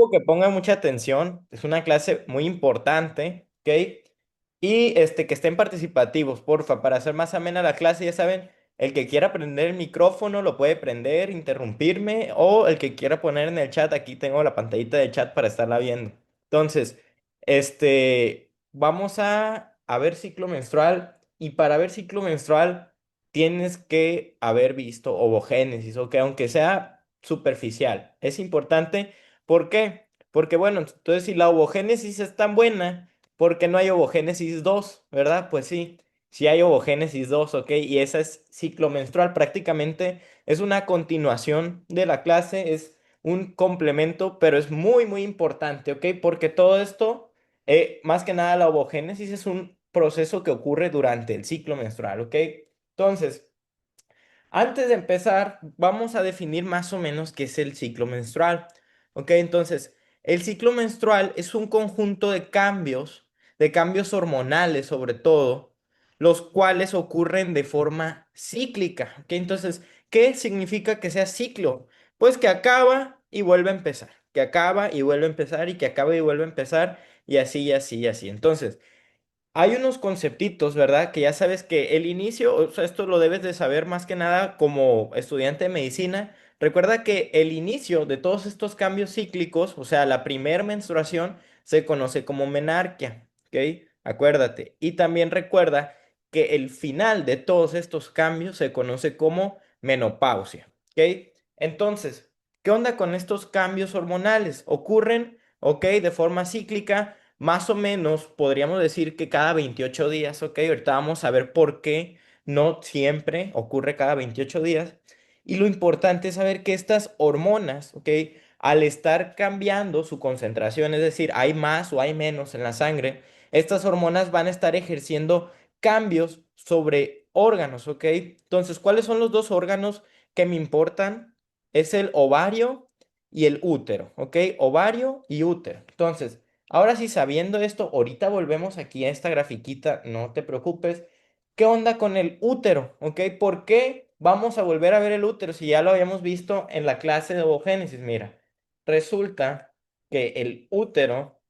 ocupo que pongan mucha atención. Es una clase muy importante, ¿ok? Y que estén participativos, porfa, para hacer más amena la clase, ya saben, el que quiera prender el micrófono lo puede prender, interrumpirme, o el que quiera poner en el chat, aquí tengo la pantallita de chat para estarla viendo. Entonces, vamos a ver ciclo menstrual, y para ver ciclo menstrual tienes que haber visto ovogénesis, ¿ok? Aunque sea superficial. Es importante. ¿Por qué? Porque, bueno, entonces si la ovogénesis es tan buena, ¿por qué no hay ovogénesis 2, verdad? Pues sí, sí hay ovogénesis 2, ¿ok? Y esa es ciclo menstrual. Prácticamente es una continuación de la clase, es un complemento, pero es muy, muy importante, ¿ok? Porque todo esto, más que nada la ovogénesis es un proceso que ocurre durante el ciclo menstrual, ¿ok? Entonces, antes de empezar, vamos a definir más o menos qué es el ciclo menstrual. ¿Ok? Entonces, el ciclo menstrual es un conjunto de cambios hormonales sobre todo, los cuales ocurren de forma cíclica. ¿Ok? Entonces, ¿qué significa que sea ciclo? Pues que acaba y vuelve a empezar, que acaba y vuelve a empezar y que acaba y vuelve a empezar y así y así y así. Entonces, hay unos conceptitos, ¿verdad? Que ya sabes que el inicio, o sea, esto lo debes de saber más que nada como estudiante de medicina. Recuerda que el inicio de todos estos cambios cíclicos, o sea, la primer menstruación, se conoce como menarquia, ¿ok? Acuérdate. Y también recuerda que el final de todos estos cambios se conoce como menopausia, ¿ok? Entonces, ¿qué onda con estos cambios hormonales? Ocurren, ¿ok? De forma cíclica más o menos podríamos decir que cada 28 días, ¿ok? Ahorita vamos a ver por qué no siempre ocurre cada 28 días. Y lo importante es saber que estas hormonas, ¿ok? Al estar cambiando su concentración, es decir, hay más o hay menos en la sangre, estas hormonas van a estar ejerciendo cambios sobre órganos, ¿ok? Entonces, ¿cuáles son los dos órganos que me importan? Es el ovario y el útero, ¿ok? Ovario y útero. Entonces, ahora sí, sabiendo esto, ahorita volvemos aquí a esta grafiquita, no te preocupes. ¿Qué onda con el útero? ¿Ok? ¿Por qué vamos a volver a ver el útero si ya lo habíamos visto en la clase de ovogénesis? Mira, resulta que el útero,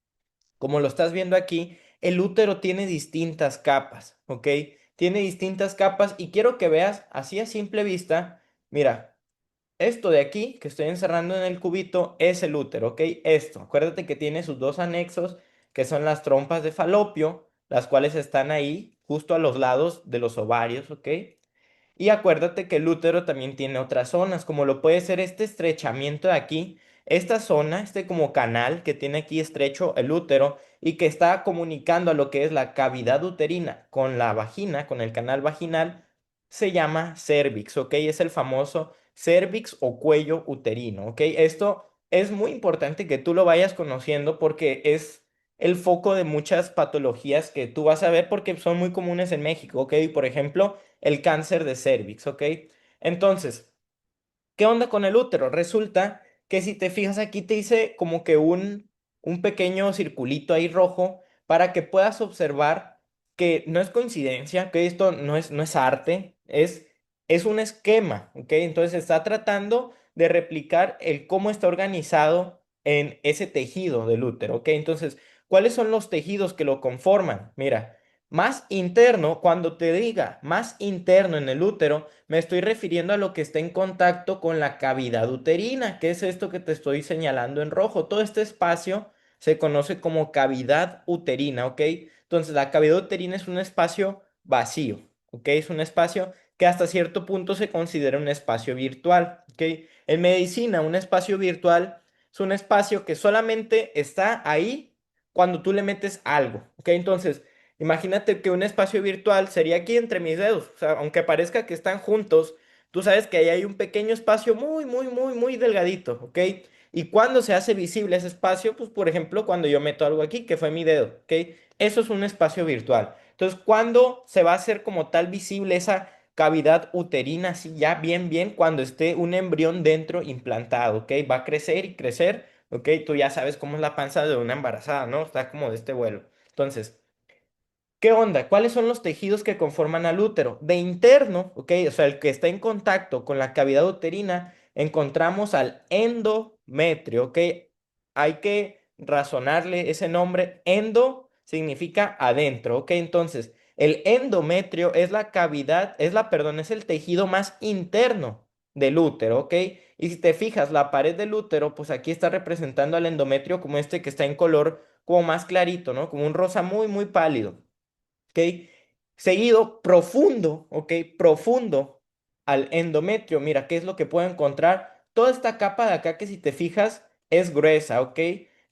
como lo estás viendo aquí, el útero tiene distintas capas, ¿ok? Tiene distintas capas y quiero que veas así a simple vista, mira. Esto de aquí, que estoy encerrando en el cubito, es el útero, ¿ok? Esto, acuérdate que tiene sus dos anexos, que son las trompas de falopio, las cuales están ahí, justo a los lados de los ovarios, ¿ok? Y acuérdate que el útero también tiene otras zonas, como lo puede ser este estrechamiento de aquí, esta zona, este como canal que tiene aquí estrecho el útero y que está comunicando a lo que es la cavidad uterina con la vagina, con el canal vaginal, se llama cervix, ¿ok? Es el famoso cervix o cuello uterino, ¿ok? Esto es muy importante que tú lo vayas conociendo porque es el foco de muchas patologías que tú vas a ver porque son muy comunes en México, ¿ok? Por ejemplo, el cáncer de cervix, ¿ok? Entonces, ¿qué onda con el útero? Resulta que si te fijas aquí te hice como que un pequeño circulito ahí rojo para que puedas observar que no es coincidencia, que esto no es arte, es un esquema, ¿ok? Entonces está tratando de replicar el cómo está organizado en ese tejido del útero, ¿ok? Entonces, ¿cuáles son los tejidos que lo conforman? Mira. Más interno, cuando te diga más interno en el útero, me estoy refiriendo a lo que está en contacto con la cavidad uterina, que es esto que te estoy señalando en rojo. Todo este espacio se conoce como cavidad uterina, ¿ok? Entonces, la cavidad uterina es un espacio vacío, ¿ok? Es un espacio que hasta cierto punto se considera un espacio virtual, ¿ok? En medicina, un espacio virtual es un espacio que solamente está ahí cuando tú le metes algo, ¿ok? Entonces, imagínate que un espacio virtual sería aquí entre mis dedos. O sea, aunque parezca que están juntos, tú sabes que ahí hay un pequeño espacio muy, muy, muy, muy delgadito, ¿ok? Y cuando se hace visible ese espacio, pues por ejemplo, cuando yo meto algo aquí, que fue mi dedo, ¿ok? Eso es un espacio virtual. Entonces, ¿cuándo se va a hacer como tal visible esa cavidad uterina, así ya bien, bien, cuando esté un embrión dentro implantado, ¿ok? Va a crecer y crecer, ¿ok? Tú ya sabes cómo es la panza de una embarazada, ¿no? Está como de este vuelo. Entonces, ¿qué onda? ¿Cuáles son los tejidos que conforman al útero? De interno, ¿ok? O sea, el que está en contacto con la cavidad uterina, encontramos al endometrio, ¿ok? hay que razonarle ese nombre. Endo significa adentro, ¿ok? Entonces, el endometrio es la cavidad, perdón, es el tejido más interno del útero, ¿ok? Y si te fijas, la pared del útero, pues aquí está representando al endometrio como este que está en color como más clarito, ¿no? Como un rosa muy, muy pálido. ¿Ok? Seguido profundo, ¿ok? Profundo al endometrio. Mira, ¿qué es lo que puedo encontrar? Toda esta capa de acá que si te fijas es gruesa, ¿ok?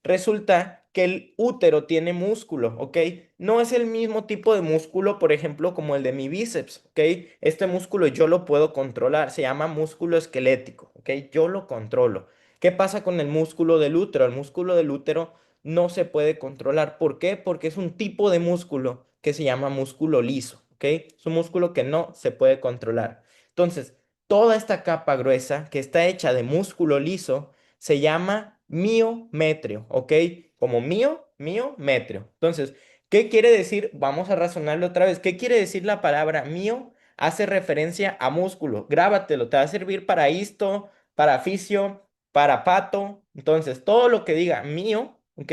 Resulta que el útero tiene músculo, ¿ok? No es el mismo tipo de músculo, por ejemplo, como el de mi bíceps, ¿ok? Este músculo yo lo puedo controlar, se llama músculo esquelético, ¿ok? Yo lo controlo. ¿Qué pasa con el músculo del útero? El músculo del útero no se puede controlar. ¿Por qué? Porque es un tipo de músculo que se llama músculo liso, ¿ok? Es un músculo que no se puede controlar. Entonces, toda esta capa gruesa que está hecha de músculo liso se llama miometrio, ¿ok? Como miometrio. Entonces, ¿qué quiere decir? Vamos a razonarlo otra vez. ¿Qué quiere decir la palabra mio? Hace referencia a músculo. Grábatelo, te va a servir para histo, para fisio, para pato. Entonces, todo lo que diga mío, ¿ok?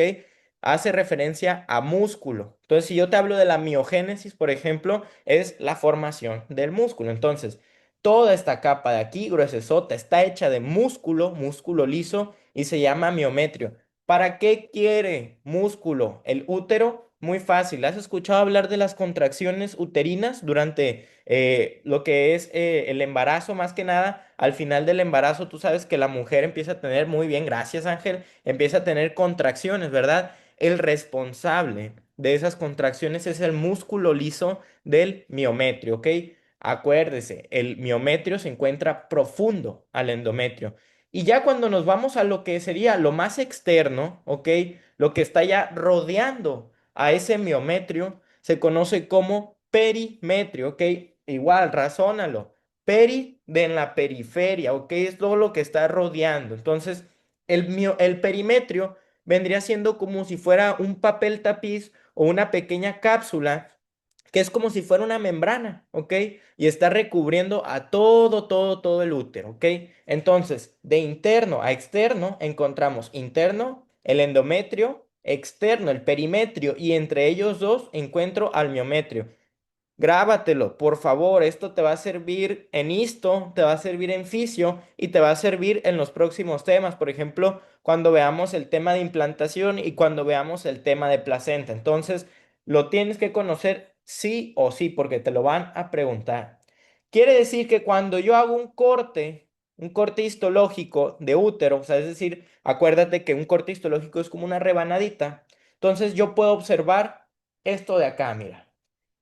Hace referencia a músculo. Entonces, si yo te hablo de la miogénesis, por ejemplo, es la formación del músculo. Entonces, toda esta capa de aquí, gruesesota, está hecha de músculo, músculo liso, y se llama miometrio. ¿Para qué quiere músculo el útero? Muy fácil. ¿Has escuchado hablar de las contracciones uterinas durante lo que es el embarazo, más que nada? Al final del embarazo, tú sabes que la mujer empieza a tener, muy bien, gracias Ángel, empieza a tener contracciones, ¿verdad? El responsable de esas contracciones es el músculo liso del miometrio, ¿ok? Acuérdese, el miometrio se encuentra profundo al endometrio. Y ya cuando nos vamos a lo que sería lo más externo, ¿ok? Lo que está ya rodeando a ese miometrio se conoce como perimetrio, ¿ok? Igual, razónalo. Peri de en la periferia, ¿ok? Es todo lo que está rodeando. Entonces, el perimetrio vendría siendo como si fuera un papel tapiz o una pequeña cápsula que es como si fuera una membrana, ¿ok? Y está recubriendo a todo el útero, ¿ok? Entonces, de interno a externo encontramos interno, el endometrio, externo, el perimetrio, y entre ellos dos encuentro al miometrio. Grábatelo, por favor. Esto te va a servir en histo, te va a servir en fisio y te va a servir en los próximos temas. Por ejemplo, cuando veamos el tema de implantación y cuando veamos el tema de placenta. Entonces, lo tienes que conocer sí o sí, porque te lo van a preguntar. Quiere decir que cuando yo hago un corte histológico de útero, o sea, es decir, acuérdate que un corte histológico es como una rebanadita. Entonces, yo puedo observar esto de acá, mira.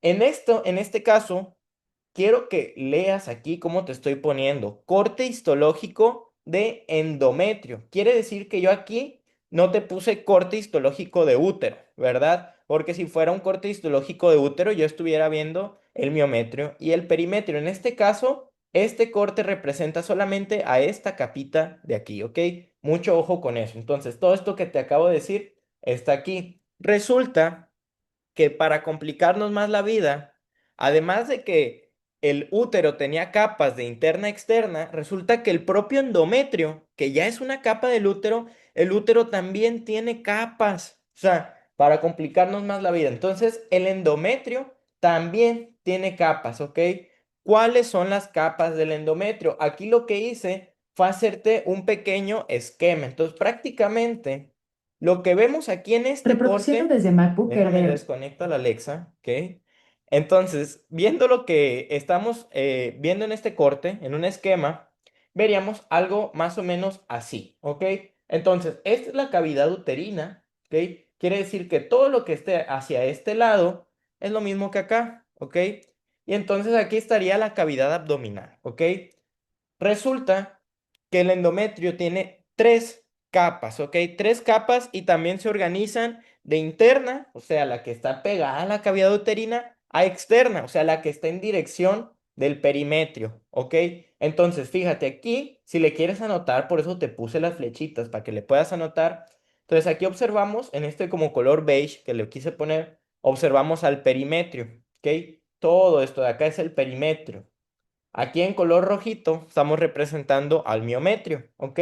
En este caso, quiero que leas aquí cómo te estoy poniendo. Corte histológico de endometrio. Quiere decir que yo aquí no te puse corte histológico de útero, ¿verdad? Porque si fuera un corte histológico de útero, yo estuviera viendo el miometrio y el perimetrio. En este caso, este corte representa solamente a esta capita de aquí, ¿ok? Mucho ojo con eso. Entonces, todo esto que te acabo de decir está aquí. Resulta que para complicarnos más la vida, además de que el útero tenía capas de interna a externa, resulta que el propio endometrio, que ya es una capa del útero, el útero también tiene capas. O sea, para complicarnos más la vida. Entonces, el endometrio también tiene capas, ¿ok? ¿Cuáles son las capas del endometrio? Aquí lo que hice fue hacerte un pequeño esquema. Entonces, prácticamente lo que vemos aquí en este Reproduciendo corte, desde MacBook déjame Air. desconecto a la Alexa, ¿ok? Entonces, viendo lo que estamos viendo en este corte, en un esquema, veríamos algo más o menos así, ¿ok? Entonces, esta es la cavidad uterina, ¿ok? Quiere decir que todo lo que esté hacia este lado es lo mismo que acá, ¿ok? Y entonces aquí estaría la cavidad abdominal, ¿ok? Resulta que el endometrio tiene tres capas, ¿ok? Tres capas y también se organizan de interna, o sea, la que está pegada a la cavidad uterina, a externa, o sea, la que está en dirección del perimetrio, ¿ok? Entonces, fíjate aquí, si le quieres anotar, por eso te puse las flechitas para que le puedas anotar. Entonces, aquí observamos en este como color beige que le quise poner, observamos al perimetrio, ¿ok? Todo esto de acá es el perimetrio. Aquí en color rojito estamos representando al miometrio, ¿ok?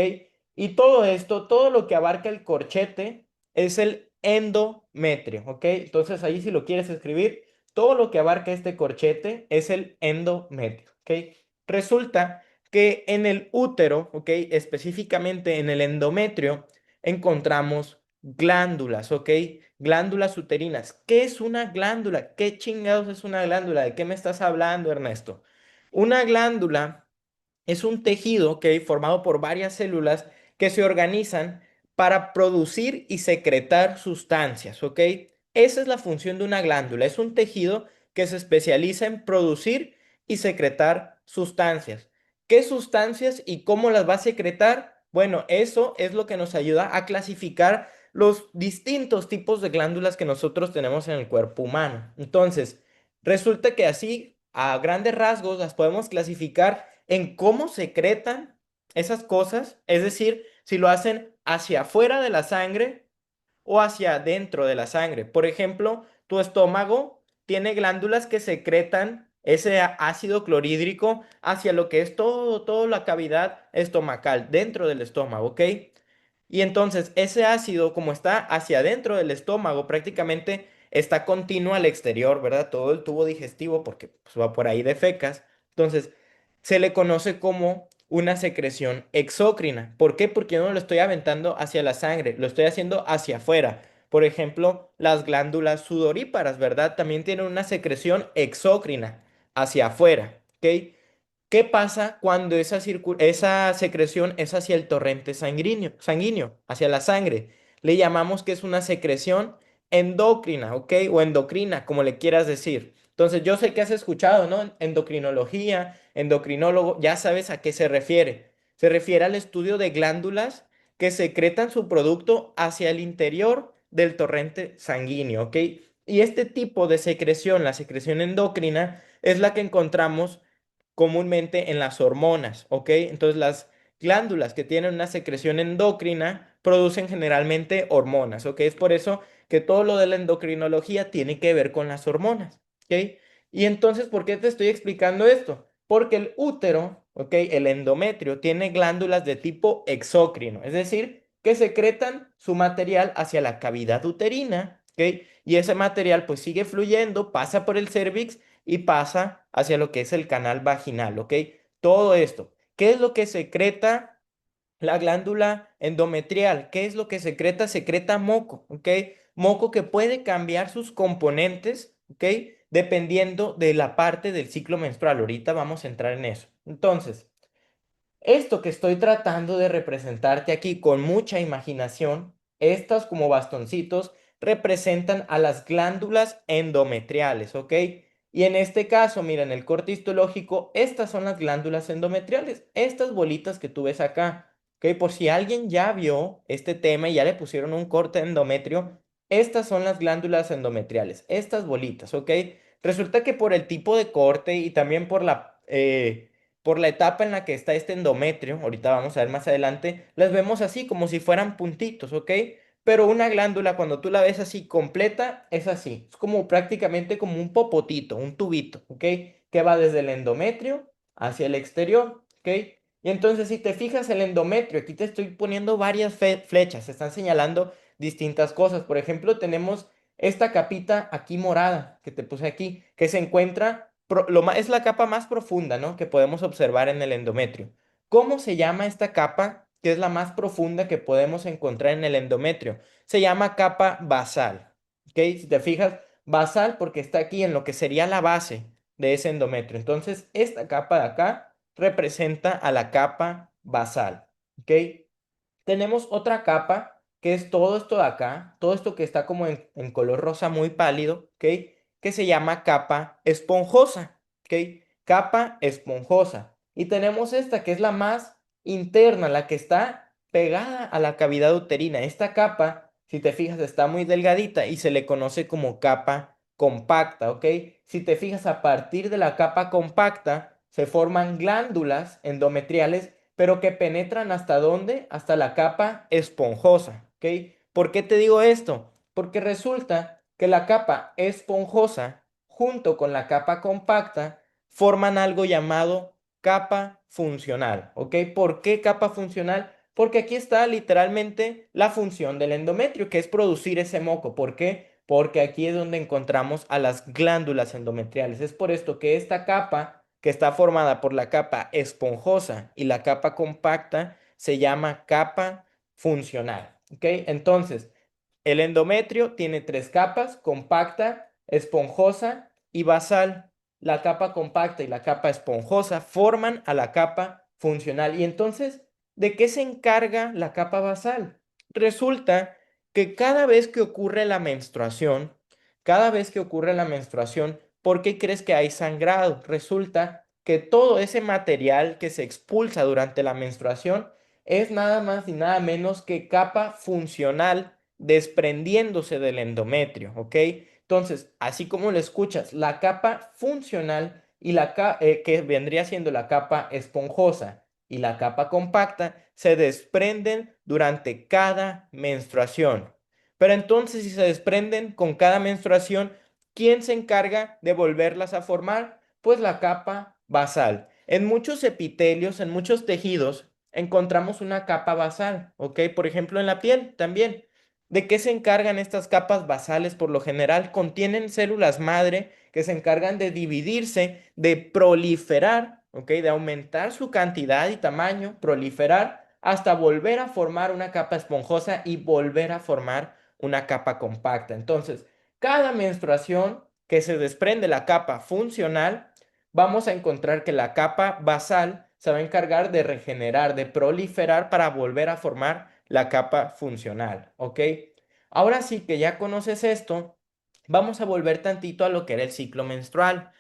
Y todo esto, todo lo que abarca el corchete es el endometrio, ¿ok? Entonces ahí si lo quieres escribir, todo lo que abarca este corchete es el endometrio, ¿ok? Resulta que en el útero, ¿ok? Específicamente en el endometrio, encontramos glándulas, ¿ok? Glándulas uterinas. ¿Qué es una glándula? ¿Qué chingados es una glándula? ¿De qué me estás hablando, Ernesto? Una glándula es un tejido, ¿ok? Formado por varias células que se organizan para producir y secretar sustancias, ¿ok? Esa es la función de una glándula. Es un tejido que se especializa en producir y secretar sustancias. ¿Qué sustancias y cómo las va a secretar? Bueno, eso es lo que nos ayuda a clasificar los distintos tipos de glándulas que nosotros tenemos en el cuerpo humano. Entonces, resulta que así, a grandes rasgos, las podemos clasificar en cómo secretan esas cosas, es decir, si lo hacen hacia afuera de la sangre o hacia adentro de la sangre. Por ejemplo, tu estómago tiene glándulas que secretan ese ácido clorhídrico hacia lo que es toda la cavidad estomacal, dentro del estómago, ¿ok? Y entonces ese ácido, como está hacia adentro del estómago, prácticamente está continuo al exterior, ¿verdad? Todo el tubo digestivo, porque pues, va por ahí de fecas. Entonces, se le conoce como una secreción exócrina. ¿Por qué? Porque yo no lo estoy aventando hacia la sangre, lo estoy haciendo hacia afuera. Por ejemplo, las glándulas sudoríparas, ¿verdad? También tienen una secreción exócrina hacia afuera, ¿ok? ¿Qué pasa cuando esa secreción es hacia el torrente sanguíneo, hacia la sangre? Le llamamos que es una secreción endocrina, ¿ok? O endocrina, como le quieras decir. Entonces, yo sé que has escuchado, ¿no? Endocrinología, endocrinólogo, ya sabes a qué se refiere. Se refiere al estudio de glándulas que secretan su producto hacia el interior del torrente sanguíneo, ¿ok? Y este tipo de secreción, la secreción endocrina, es la que encontramos comúnmente en las hormonas, ¿ok? Entonces las glándulas que tienen una secreción endocrina producen generalmente hormonas, ¿ok? Es por eso que todo lo de la endocrinología tiene que ver con las hormonas, ¿ok? Y entonces, ¿por qué te estoy explicando esto? Porque el útero, ¿ok? El endometrio tiene glándulas de tipo exócrino, es decir, que secretan su material hacia la cavidad uterina, ¿ok? Y ese material pues sigue fluyendo, pasa por el cervix y pasa hacia lo que es el canal vaginal, ¿ok? Todo esto. ¿Qué es lo que secreta la glándula endometrial? ¿Qué es lo que secreta? Secreta moco, ¿ok? Moco que puede cambiar sus componentes, ¿ok? Dependiendo de la parte del ciclo menstrual. Ahorita vamos a entrar en eso. Entonces, esto que estoy tratando de representarte aquí con mucha imaginación, estas como bastoncitos representan a las glándulas endometriales, ¿ok? Y en este caso, mira, en el corte histológico, estas son las glándulas endometriales, estas bolitas que tú ves acá, ¿ok? Por si alguien ya vio este tema y ya le pusieron un corte de endometrio, estas son las glándulas endometriales, estas bolitas, ¿ok? Resulta que por el tipo de corte y también por la etapa en la que está este endometrio, ahorita vamos a ver más adelante, las vemos así como si fueran puntitos, ¿ok? Pero una glándula cuando tú la ves así completa es así, es como prácticamente como un popotito, un tubito, ¿ok? Que va desde el endometrio hacia el exterior, ¿ok? Y entonces si te fijas el endometrio, aquí te estoy poniendo varias flechas, se están señalando distintas cosas. Por ejemplo, tenemos esta capita aquí morada que te puse aquí, que se encuentra es la capa más profunda, ¿no? Que podemos observar en el endometrio. ¿Cómo se llama esta capa que es la más profunda que podemos encontrar en el endometrio? Se llama capa basal, ¿ok? Si te fijas, basal porque está aquí en lo que sería la base de ese endometrio. Entonces, esta capa de acá representa a la capa basal, ¿ok? Tenemos otra capa que es todo esto de acá, todo esto que está como en color rosa muy pálido, ¿ok? Que se llama capa esponjosa, ¿ok? Capa esponjosa. Y tenemos esta que es la más interna, la que está pegada a la cavidad uterina. Esta capa, si te fijas, está muy delgadita y se le conoce como capa compacta, ¿ok? Si te fijas, a partir de la capa compacta se forman glándulas endometriales pero que penetran hasta dónde? Hasta la capa esponjosa, ¿ok? ¿Por qué te digo esto? Porque resulta que la capa esponjosa junto con la capa compacta forman algo llamado capa funcional, ¿ok? ¿Por qué capa funcional? Porque aquí está literalmente la función del endometrio, que es producir ese moco. ¿Por qué? Porque aquí es donde encontramos a las glándulas endometriales. Es por esto que esta capa, que está formada por la capa esponjosa y la capa compacta, se llama capa funcional. ¿Ok? Entonces, el endometrio tiene tres capas: compacta, esponjosa y basal. La capa compacta y la capa esponjosa forman a la capa funcional. Y entonces, ¿de qué se encarga la capa basal? Resulta que cada vez que ocurre la menstruación, ¿por qué crees que hay sangrado? Resulta que todo ese material que se expulsa durante la menstruación es nada más y nada menos que capa funcional desprendiéndose del endometrio, ¿ok? Entonces, así como lo escuchas, la capa funcional y que vendría siendo la capa esponjosa y la capa compacta se desprenden durante cada menstruación. Pero entonces, si se desprenden con cada menstruación, ¿quién se encarga de volverlas a formar? Pues la capa basal. En muchos epitelios, en muchos tejidos, encontramos una capa basal, ¿ok? Por ejemplo, en la piel también. ¿De qué se encargan estas capas basales? Por lo general, contienen células madre que se encargan de dividirse, de proliferar, ¿ok? De aumentar su cantidad y tamaño, proliferar, hasta volver a formar una capa esponjosa y volver a formar una capa compacta. Entonces, cada menstruación que se desprende la capa funcional, vamos a encontrar que la capa basal se va a encargar de regenerar, de proliferar para volver a formar la capa funcional, ¿ok? Ahora sí que ya conoces esto, vamos a volver tantito a lo que era el ciclo menstrual.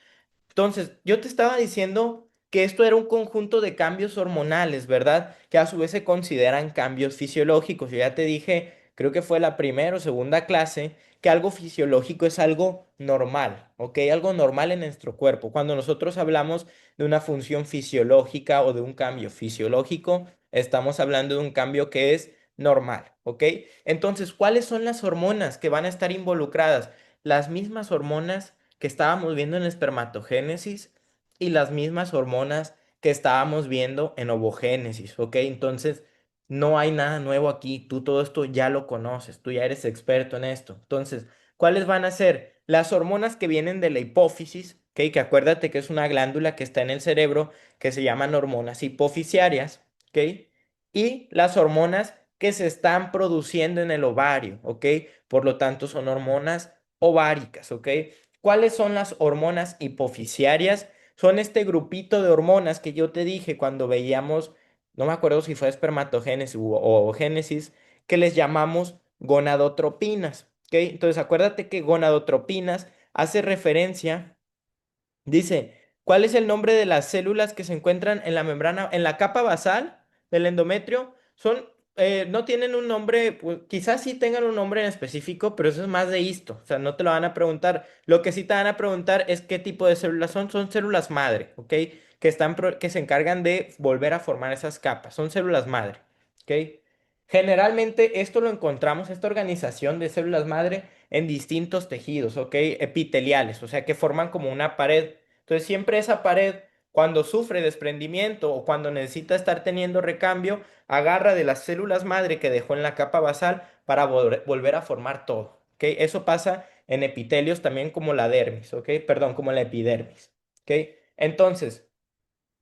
Entonces, yo te estaba diciendo que esto era un conjunto de cambios hormonales, ¿verdad? Que a su vez se consideran cambios fisiológicos. Yo ya te dije, creo que fue la primera o segunda clase, que algo fisiológico es algo normal, ¿ok? Algo normal en nuestro cuerpo. Cuando nosotros hablamos de una función fisiológica o de un cambio fisiológico, estamos hablando de un cambio que es normal, ¿ok? Entonces, ¿cuáles son las hormonas que van a estar involucradas? Las mismas hormonas que estábamos viendo en espermatogénesis y las mismas hormonas que estábamos viendo en ovogénesis, ¿ok? Entonces, no hay nada nuevo aquí, tú todo esto ya lo conoces, tú ya eres experto en esto. Entonces, ¿cuáles van a ser? Las hormonas que vienen de la hipófisis, ¿ok? Que acuérdate que es una glándula que está en el cerebro que se llaman hormonas hipofisiarias, ¿ok? Y las hormonas que se están produciendo en el ovario, ¿ok? Por lo tanto, son hormonas ováricas, ¿ok? ¿Cuáles son las hormonas hipofisiarias? Son este grupito de hormonas que yo te dije cuando veíamos, no me acuerdo si fue espermatogénesis o ovogénesis, que les llamamos gonadotropinas, ¿ok? Entonces, acuérdate que gonadotropinas hace referencia. Dice, ¿cuál es el nombre de las células que se encuentran en la membrana, en la capa basal del endometrio? No tienen un nombre, pues, quizás sí tengan un nombre en específico, pero eso es más de histo, o sea, no te lo van a preguntar. Lo que sí te van a preguntar es qué tipo de células son. Son células madre, ¿ok? Que se encargan de volver a formar esas capas. Son células madre, ¿ok? Generalmente esto lo encontramos, esta organización de células madre, en distintos tejidos, ¿ok? Epiteliales, o sea, que forman como una pared. Entonces, siempre esa pared, cuando sufre desprendimiento o cuando necesita estar teniendo recambio, agarra de las células madre que dejó en la capa basal para volver a formar todo, ¿ok? Eso pasa en epitelios también como la dermis, ¿ok? Perdón, como la epidermis, ¿ok? Entonces,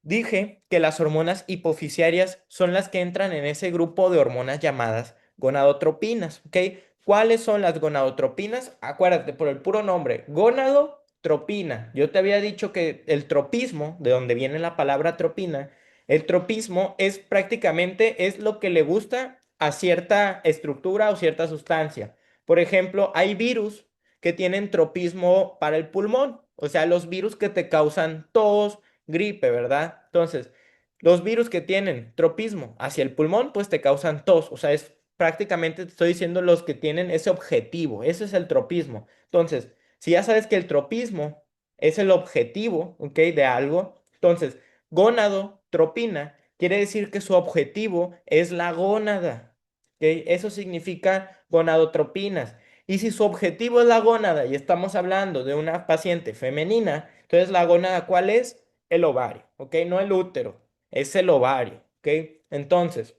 dije que las hormonas hipofisiarias son las que entran en ese grupo de hormonas llamadas gonadotropinas, ¿ok? ¿Cuáles son las gonadotropinas? Acuérdate, por el puro nombre, gonadotropina. Yo te había dicho que el tropismo, de donde viene la palabra tropina, el tropismo es prácticamente es lo que le gusta a cierta estructura o cierta sustancia. Por ejemplo, hay virus que tienen tropismo para el pulmón, o sea, los virus que te causan tos, gripe, ¿verdad? Entonces, los virus que tienen tropismo hacia el pulmón, pues te causan tos. O sea, es prácticamente, te estoy diciendo los que tienen ese objetivo. Ese es el tropismo. Entonces, si ya sabes que el tropismo es el objetivo, ¿ok? De algo, entonces, gonadotropina quiere decir que su objetivo es la gónada, ¿ok? Eso significa gonadotropinas. Y si su objetivo es la gónada y estamos hablando de una paciente femenina, entonces la gónada, ¿cuál es? El ovario, ¿ok? No el útero, es el ovario, ¿ok? Entonces,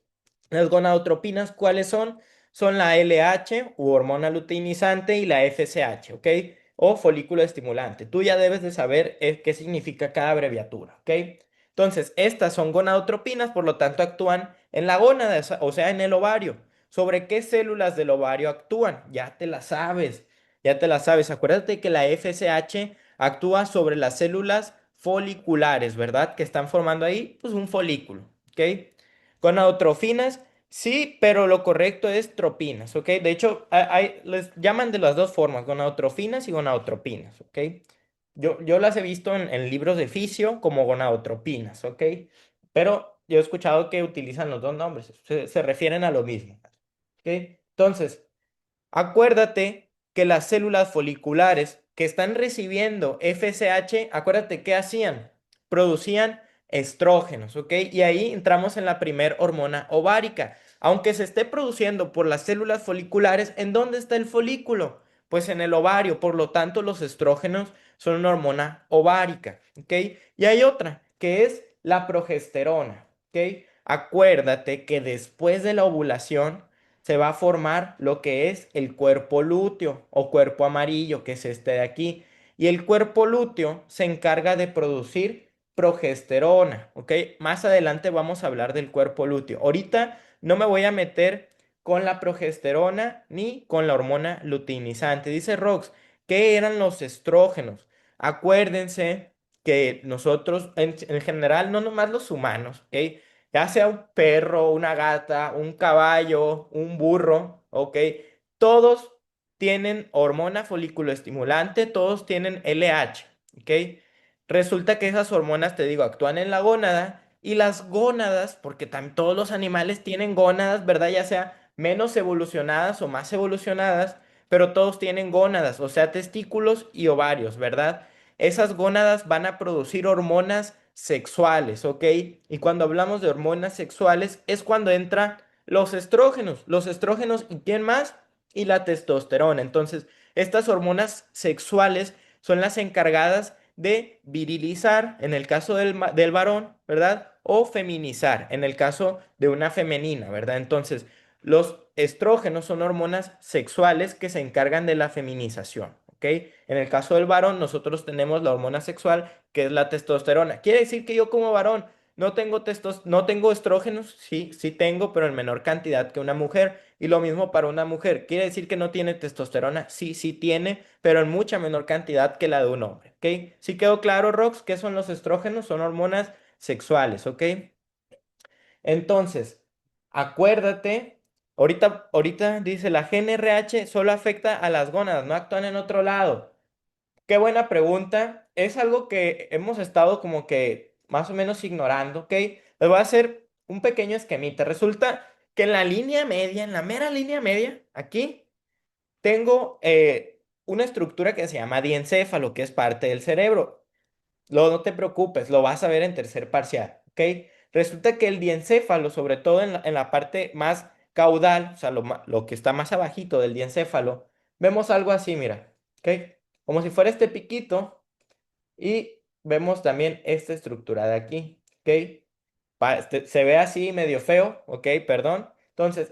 Las gonadotropinas, ¿cuáles son? Son la LH u hormona luteinizante y la FSH, ¿ok? O folículo estimulante. Tú ya debes de saber qué significa cada abreviatura, ¿ok? Entonces, estas son gonadotropinas, por lo tanto actúan en la gónada, o sea, en el ovario. ¿Sobre qué células del ovario actúan? Ya te la sabes, ya te la sabes. Acuérdate que la FSH actúa sobre las células foliculares, ¿verdad? Que están formando ahí, pues un folículo, ¿ok? Gonadotrofinas, sí, pero lo correcto es tropinas, ¿ok? De hecho, les llaman de las dos formas, gonadotrofinas y gonadotropinas, ¿ok? Yo las he visto en libros de fisio como gonadotropinas, ¿ok? Pero yo he escuchado que utilizan los dos nombres, se refieren a lo mismo, ¿ok? Entonces, acuérdate que las células foliculares que están recibiendo FSH, acuérdate qué hacían, producían estrógenos, ¿ok? Y ahí entramos en la primer hormona ovárica. Aunque se esté produciendo por las células foliculares, ¿en dónde está el folículo? Pues en el ovario, por lo tanto los estrógenos son una hormona ovárica, ¿ok? Y hay otra, que es la progesterona, ¿ok? Acuérdate que después de la ovulación, se va a formar lo que es el cuerpo lúteo o cuerpo amarillo, que es este de aquí. Y el cuerpo lúteo se encarga de producir progesterona, ¿ok? Más adelante vamos a hablar del cuerpo lúteo. Ahorita no me voy a meter con la progesterona ni con la hormona luteinizante. Dice Rox, ¿qué eran los estrógenos? Acuérdense que nosotros, en general, no nomás los humanos, ¿ok? Ya sea un perro, una gata, un caballo, un burro, ¿ok? Todos tienen hormona folículo estimulante, todos tienen LH, ¿ok? Resulta que esas hormonas, te digo, actúan en la gónada y las gónadas, porque todos los animales tienen gónadas, ¿verdad? Ya sea menos evolucionadas o más evolucionadas, pero todos tienen gónadas, o sea, testículos y ovarios, ¿verdad? Esas gónadas van a producir hormonas sexuales, ¿ok? Y cuando hablamos de hormonas sexuales es cuando entran los estrógenos y ¿quién más? Y la testosterona. Entonces, estas hormonas sexuales son las encargadas de virilizar en el caso del varón, ¿verdad? O feminizar en el caso de una femenina, ¿verdad? Entonces, los estrógenos son hormonas sexuales que se encargan de la feminización, ¿ok? En el caso del varón, nosotros tenemos la hormona sexual que es la testosterona. Quiere decir que yo como varón no tengo estrógenos, sí, sí tengo, pero en menor cantidad que una mujer. Y lo mismo para una mujer. Quiere decir que no tiene testosterona, sí, sí tiene, pero en mucha menor cantidad que la de un hombre, ¿ok? ¿Sí quedó claro, Rox? ¿Qué son los estrógenos? Son hormonas sexuales, ¿ok? Entonces, acuérdate, ahorita dice la GnRH solo afecta a las gónadas, no actúan en otro lado. Qué buena pregunta. Es algo que hemos estado como que más o menos ignorando, ¿ok? Les voy a hacer un pequeño esquemita. Resulta que en la línea media, en la mera línea media, aquí tengo una estructura que se llama diencéfalo, que es parte del cerebro. No te preocupes, lo vas a ver en tercer parcial, ¿ok? Resulta que el diencéfalo, sobre todo en la parte más caudal, o sea, lo que está más abajito del diencéfalo, vemos algo así, mira, ¿ok? Como si fuera este piquito y vemos también esta estructura de aquí, ¿ok? Se ve así medio feo, ¿ok? Perdón. Entonces,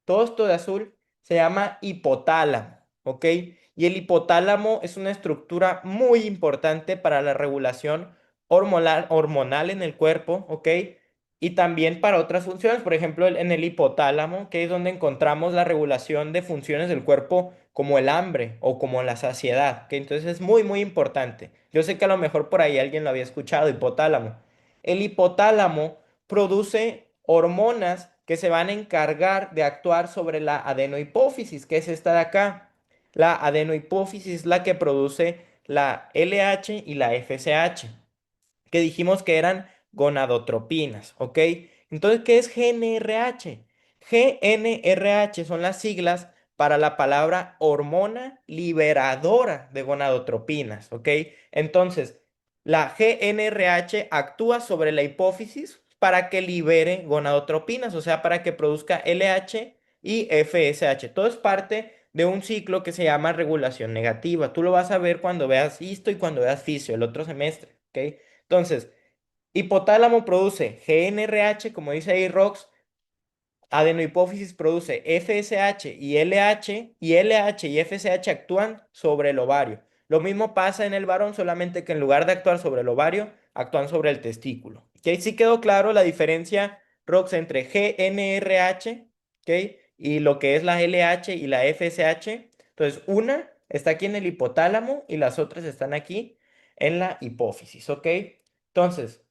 todo esto de azul se llama hipotálamo, ¿ok? Y el hipotálamo es una estructura muy importante para la regulación hormonal en el cuerpo, ¿ok? Y también para otras funciones, por ejemplo, en el hipotálamo, que es donde encontramos la regulación de funciones del cuerpo como el hambre o como la saciedad, que entonces es muy, muy importante. Yo sé que a lo mejor por ahí alguien lo había escuchado, hipotálamo. El hipotálamo produce hormonas que se van a encargar de actuar sobre la adenohipófisis, que es esta de acá. La adenohipófisis es la que produce la LH y la FSH, que dijimos que eran gonadotropinas, ¿ok? Entonces, ¿qué es GNRH? GNRH son las siglas para la palabra hormona liberadora de gonadotropinas, ¿ok? Entonces, la GNRH actúa sobre la hipófisis para que libere gonadotropinas, o sea, para que produzca LH y FSH. Todo es parte de un ciclo que se llama regulación negativa. Tú lo vas a ver cuando veas histo y cuando veas fisio el otro semestre, ¿ok? Entonces, hipotálamo produce GnRH, como dice ahí Rox, adenohipófisis produce FSH y LH, y LH y FSH actúan sobre el ovario. Lo mismo pasa en el varón, solamente que en lugar de actuar sobre el ovario, actúan sobre el testículo. ¿Ok? Sí quedó claro la diferencia, Rox, entre GNRH, ¿ok? Y lo que es la LH y la FSH. Entonces, una está aquí en el hipotálamo y las otras están aquí en la hipófisis, ¿ok? Entonces,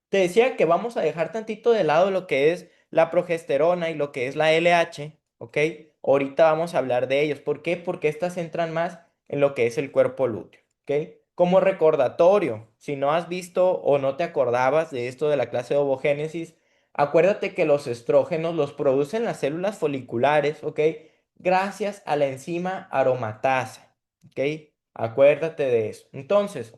te decía que vamos a dejar tantito de lado lo que es la progesterona y lo que es la LH, ¿ok? Ahorita vamos a hablar de ellos. ¿Por qué? Porque estas entran más en lo que es el cuerpo lúteo, ¿ok? Como recordatorio, si no has visto o no te acordabas de esto de la clase de ovogénesis, acuérdate que los estrógenos los producen las células foliculares, ¿ok? Gracias a la enzima aromatasa, ¿ok? Acuérdate de eso. Entonces,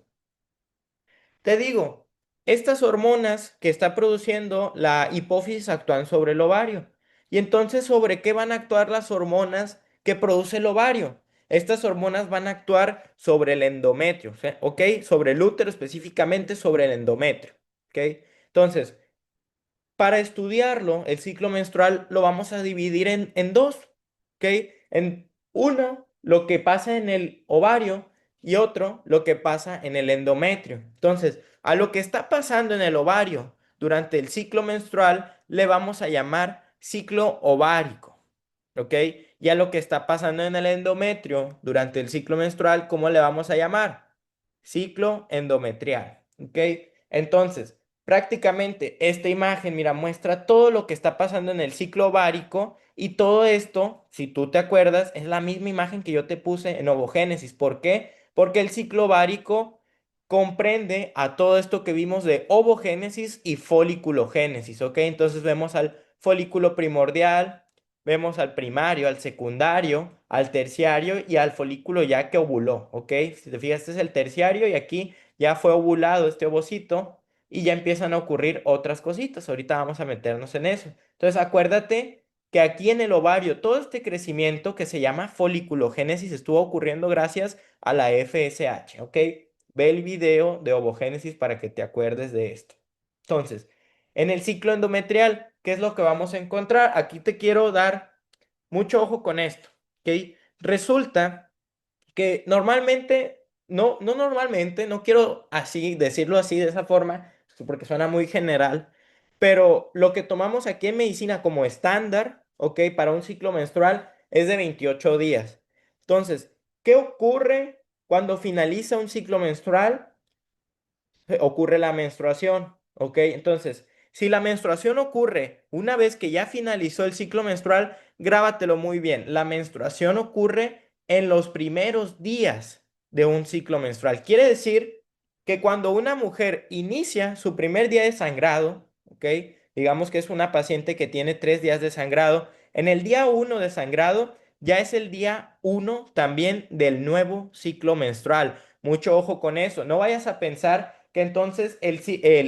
te digo, estas hormonas que está produciendo la hipófisis actúan sobre el ovario. Y entonces, ¿sobre qué van a actuar las hormonas que produce el ovario? Estas hormonas van a actuar sobre el endometrio, ¿ok? Sobre el útero, específicamente sobre el endometrio, ¿ok? Entonces, para estudiarlo, el ciclo menstrual lo vamos a dividir en dos, ¿ok? En uno, lo que pasa en el ovario y otro, lo que pasa en el endometrio. Entonces, a lo que está pasando en el ovario durante el ciclo menstrual le vamos a llamar ciclo ovárico, ¿ok? Y a lo que está pasando en el endometrio durante el ciclo menstrual, ¿cómo le vamos a llamar? Ciclo endometrial, ¿ok? Entonces, prácticamente esta imagen, mira, muestra todo lo que está pasando en el ciclo ovárico y todo esto, si tú te acuerdas, es la misma imagen que yo te puse en ovogénesis. ¿Por qué? Porque el ciclo ovárico comprende a todo esto que vimos de ovogénesis y foliculogénesis, ¿ok? Entonces vemos al folículo primordial, vemos al primario, al secundario, al terciario y al folículo ya que ovuló, ¿ok? Si te fijas, este es el terciario y aquí ya fue ovulado este ovocito y ya empiezan a ocurrir otras cositas. Ahorita vamos a meternos en eso. Entonces, acuérdate que aquí en el ovario todo este crecimiento que se llama foliculogénesis estuvo ocurriendo gracias a la FSH, ¿ok? Ve el video de ovogénesis para que te acuerdes de esto. Entonces, en el ciclo endometrial, ¿qué es lo que vamos a encontrar? Aquí te quiero dar mucho ojo con esto, ¿ok? Resulta que normalmente, no normalmente, no quiero así decirlo así de esa forma, porque suena muy general, pero lo que tomamos aquí en medicina como estándar, ¿ok? Para un ciclo menstrual es de 28 días. Entonces, ¿qué ocurre cuando finaliza un ciclo menstrual? Ocurre la menstruación, ¿ok? Entonces, si la menstruación ocurre una vez que ya finalizó el ciclo menstrual, grábatelo muy bien. La menstruación ocurre en los primeros días de un ciclo menstrual. Quiere decir que cuando una mujer inicia su primer día de sangrado, ¿ok? Digamos que es una paciente que tiene 3 días de sangrado, en el día 1 de sangrado ya es el día 1 también del nuevo ciclo menstrual. Mucho ojo con eso. No vayas a pensar que entonces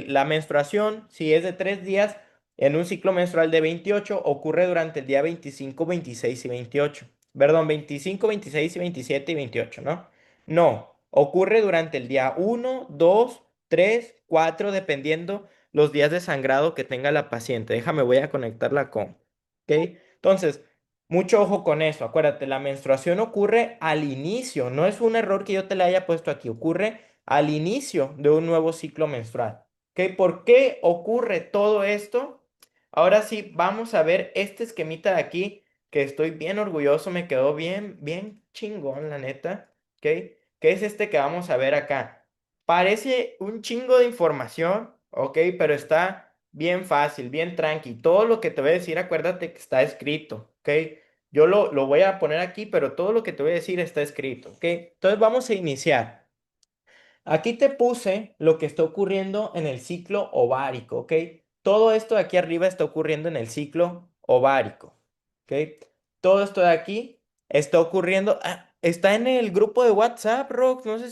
la menstruación, si es de 3 días, en un ciclo menstrual de 28 ocurre durante el día 25, 26 y 28. Perdón, 25, 26 y 27 y 28, ¿no? No, ocurre durante el día 1, 2, 3, 4, dependiendo los días de sangrado que tenga la paciente. Déjame, voy a conectarla con. ¿Ok? Entonces, mucho ojo con eso. Acuérdate, la menstruación ocurre al inicio. No es un error que yo te la haya puesto aquí. Ocurre al inicio de un nuevo ciclo menstrual. ¿Ok? ¿Por qué ocurre todo esto? Ahora sí, vamos a ver este esquemita de aquí, que estoy bien orgulloso, me quedó bien, bien chingón, la neta. ¿Ok? ¿Qué es este que vamos a ver acá? Parece un chingo de información, ¿ok? Pero está bien fácil, bien tranqui. Todo lo que te voy a decir, acuérdate que está escrito, ¿ok? Yo lo voy a poner aquí, pero todo lo que te voy a decir está escrito, ¿ok? Entonces vamos a iniciar. Aquí te puse lo que está ocurriendo en el ciclo ovárico, ¿ok? Todo esto de aquí arriba está ocurriendo en el ciclo ovárico, ¿ok? Todo esto de aquí está ocurriendo, está en el grupo de WhatsApp, Rox, no sé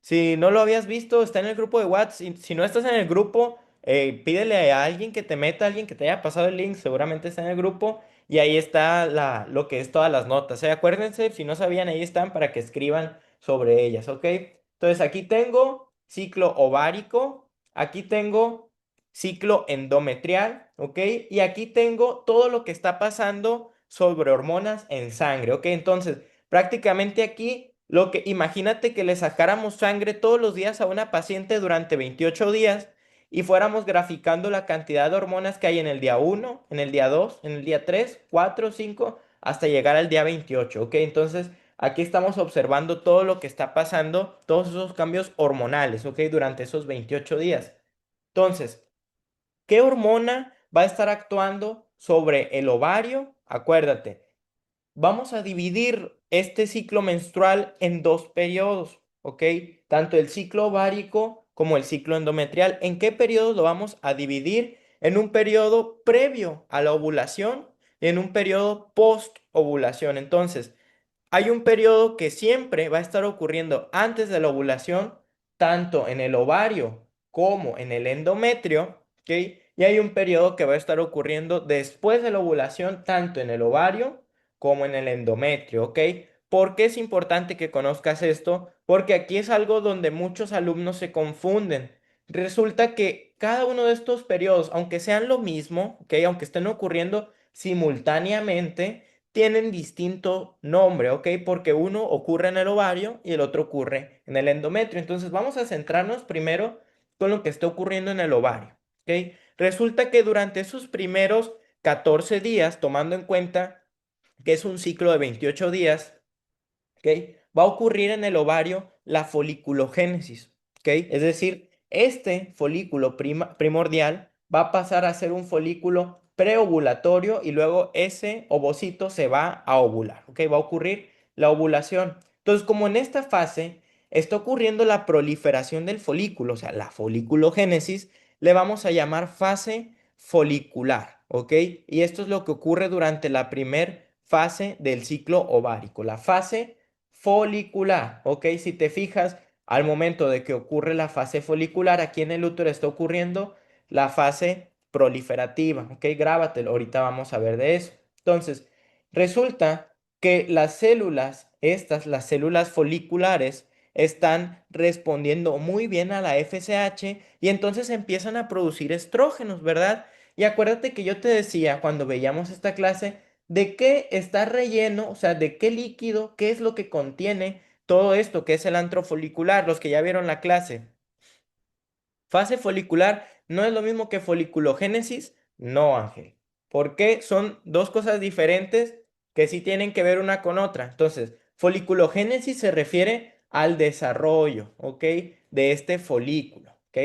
si no lo habías visto, está en el grupo de WhatsApp. Si no estás en el grupo, pídele a alguien que te meta, a alguien que te haya pasado el link, seguramente está en el grupo. Y ahí está lo que es todas las notas. Acuérdense, si no sabían, ahí están para que escriban sobre ellas, ¿ok? Entonces aquí tengo ciclo ovárico, aquí tengo ciclo endometrial, ¿ok? Y aquí tengo todo lo que está pasando sobre hormonas en sangre, ¿ok? Entonces, prácticamente aquí, imagínate que le sacáramos sangre todos los días a una paciente durante 28 días y fuéramos graficando la cantidad de hormonas que hay en el día 1, en el día 2, en el día 3, 4, 5, hasta llegar al día 28, ¿ok? Entonces, aquí estamos observando todo lo que está pasando, todos esos cambios hormonales, ¿ok? Durante esos 28 días. Entonces, ¿qué hormona va a estar actuando sobre el ovario? Acuérdate, vamos a dividir este ciclo menstrual en dos periodos, ¿ok? Tanto el ciclo ovárico como el ciclo endometrial. ¿En qué periodos lo vamos a dividir? En un periodo previo a la ovulación y en un periodo post ovulación. Entonces, hay un periodo que siempre va a estar ocurriendo antes de la ovulación, tanto en el ovario como en el endometrio, ¿ok? Y hay un periodo que va a estar ocurriendo después de la ovulación, tanto en el ovario como en el endometrio, ¿ok? ¿Por qué es importante que conozcas esto? Porque aquí es algo donde muchos alumnos se confunden. Resulta que cada uno de estos periodos, aunque sean lo mismo, ¿ok? Aunque estén ocurriendo simultáneamente, tienen distinto nombre, ¿ok? Porque uno ocurre en el ovario y el otro ocurre en el endometrio. Entonces vamos a centrarnos primero con lo que está ocurriendo en el ovario, ¿ok? Resulta que durante esos primeros 14 días, tomando en cuenta que es un ciclo de 28 días, ¿ok? Va a ocurrir en el ovario la foliculogénesis, ¿ok? Es decir, este folículo primordial va a pasar a ser un folículo preovulatorio y luego ese ovocito se va a ovular, ¿ok? Va a ocurrir la ovulación. Entonces, como en esta fase está ocurriendo la proliferación del folículo, o sea, la foliculogénesis, le vamos a llamar fase folicular, ¿ok? Y esto es lo que ocurre durante la primer fase del ciclo ovárico, la fase folicular, ¿ok? Si te fijas, al momento de que ocurre la fase folicular, aquí en el útero está ocurriendo la fase proliferativa, ¿ok? Grábatelo, ahorita vamos a ver de eso. Entonces, resulta que las células, las células foliculares, están respondiendo muy bien a la FSH y entonces empiezan a producir estrógenos, ¿verdad? Y acuérdate que yo te decía cuando veíamos esta clase de qué está relleno, o sea, de qué líquido, qué es lo que contiene todo esto, que es el antro folicular, los que ya vieron la clase. Fase folicular no es lo mismo que foliculogénesis, no, Ángel. ¿Por qué? Son dos cosas diferentes que sí tienen que ver una con otra. Entonces, foliculogénesis se refiere al desarrollo, ¿ok? De este folículo, ¿ok?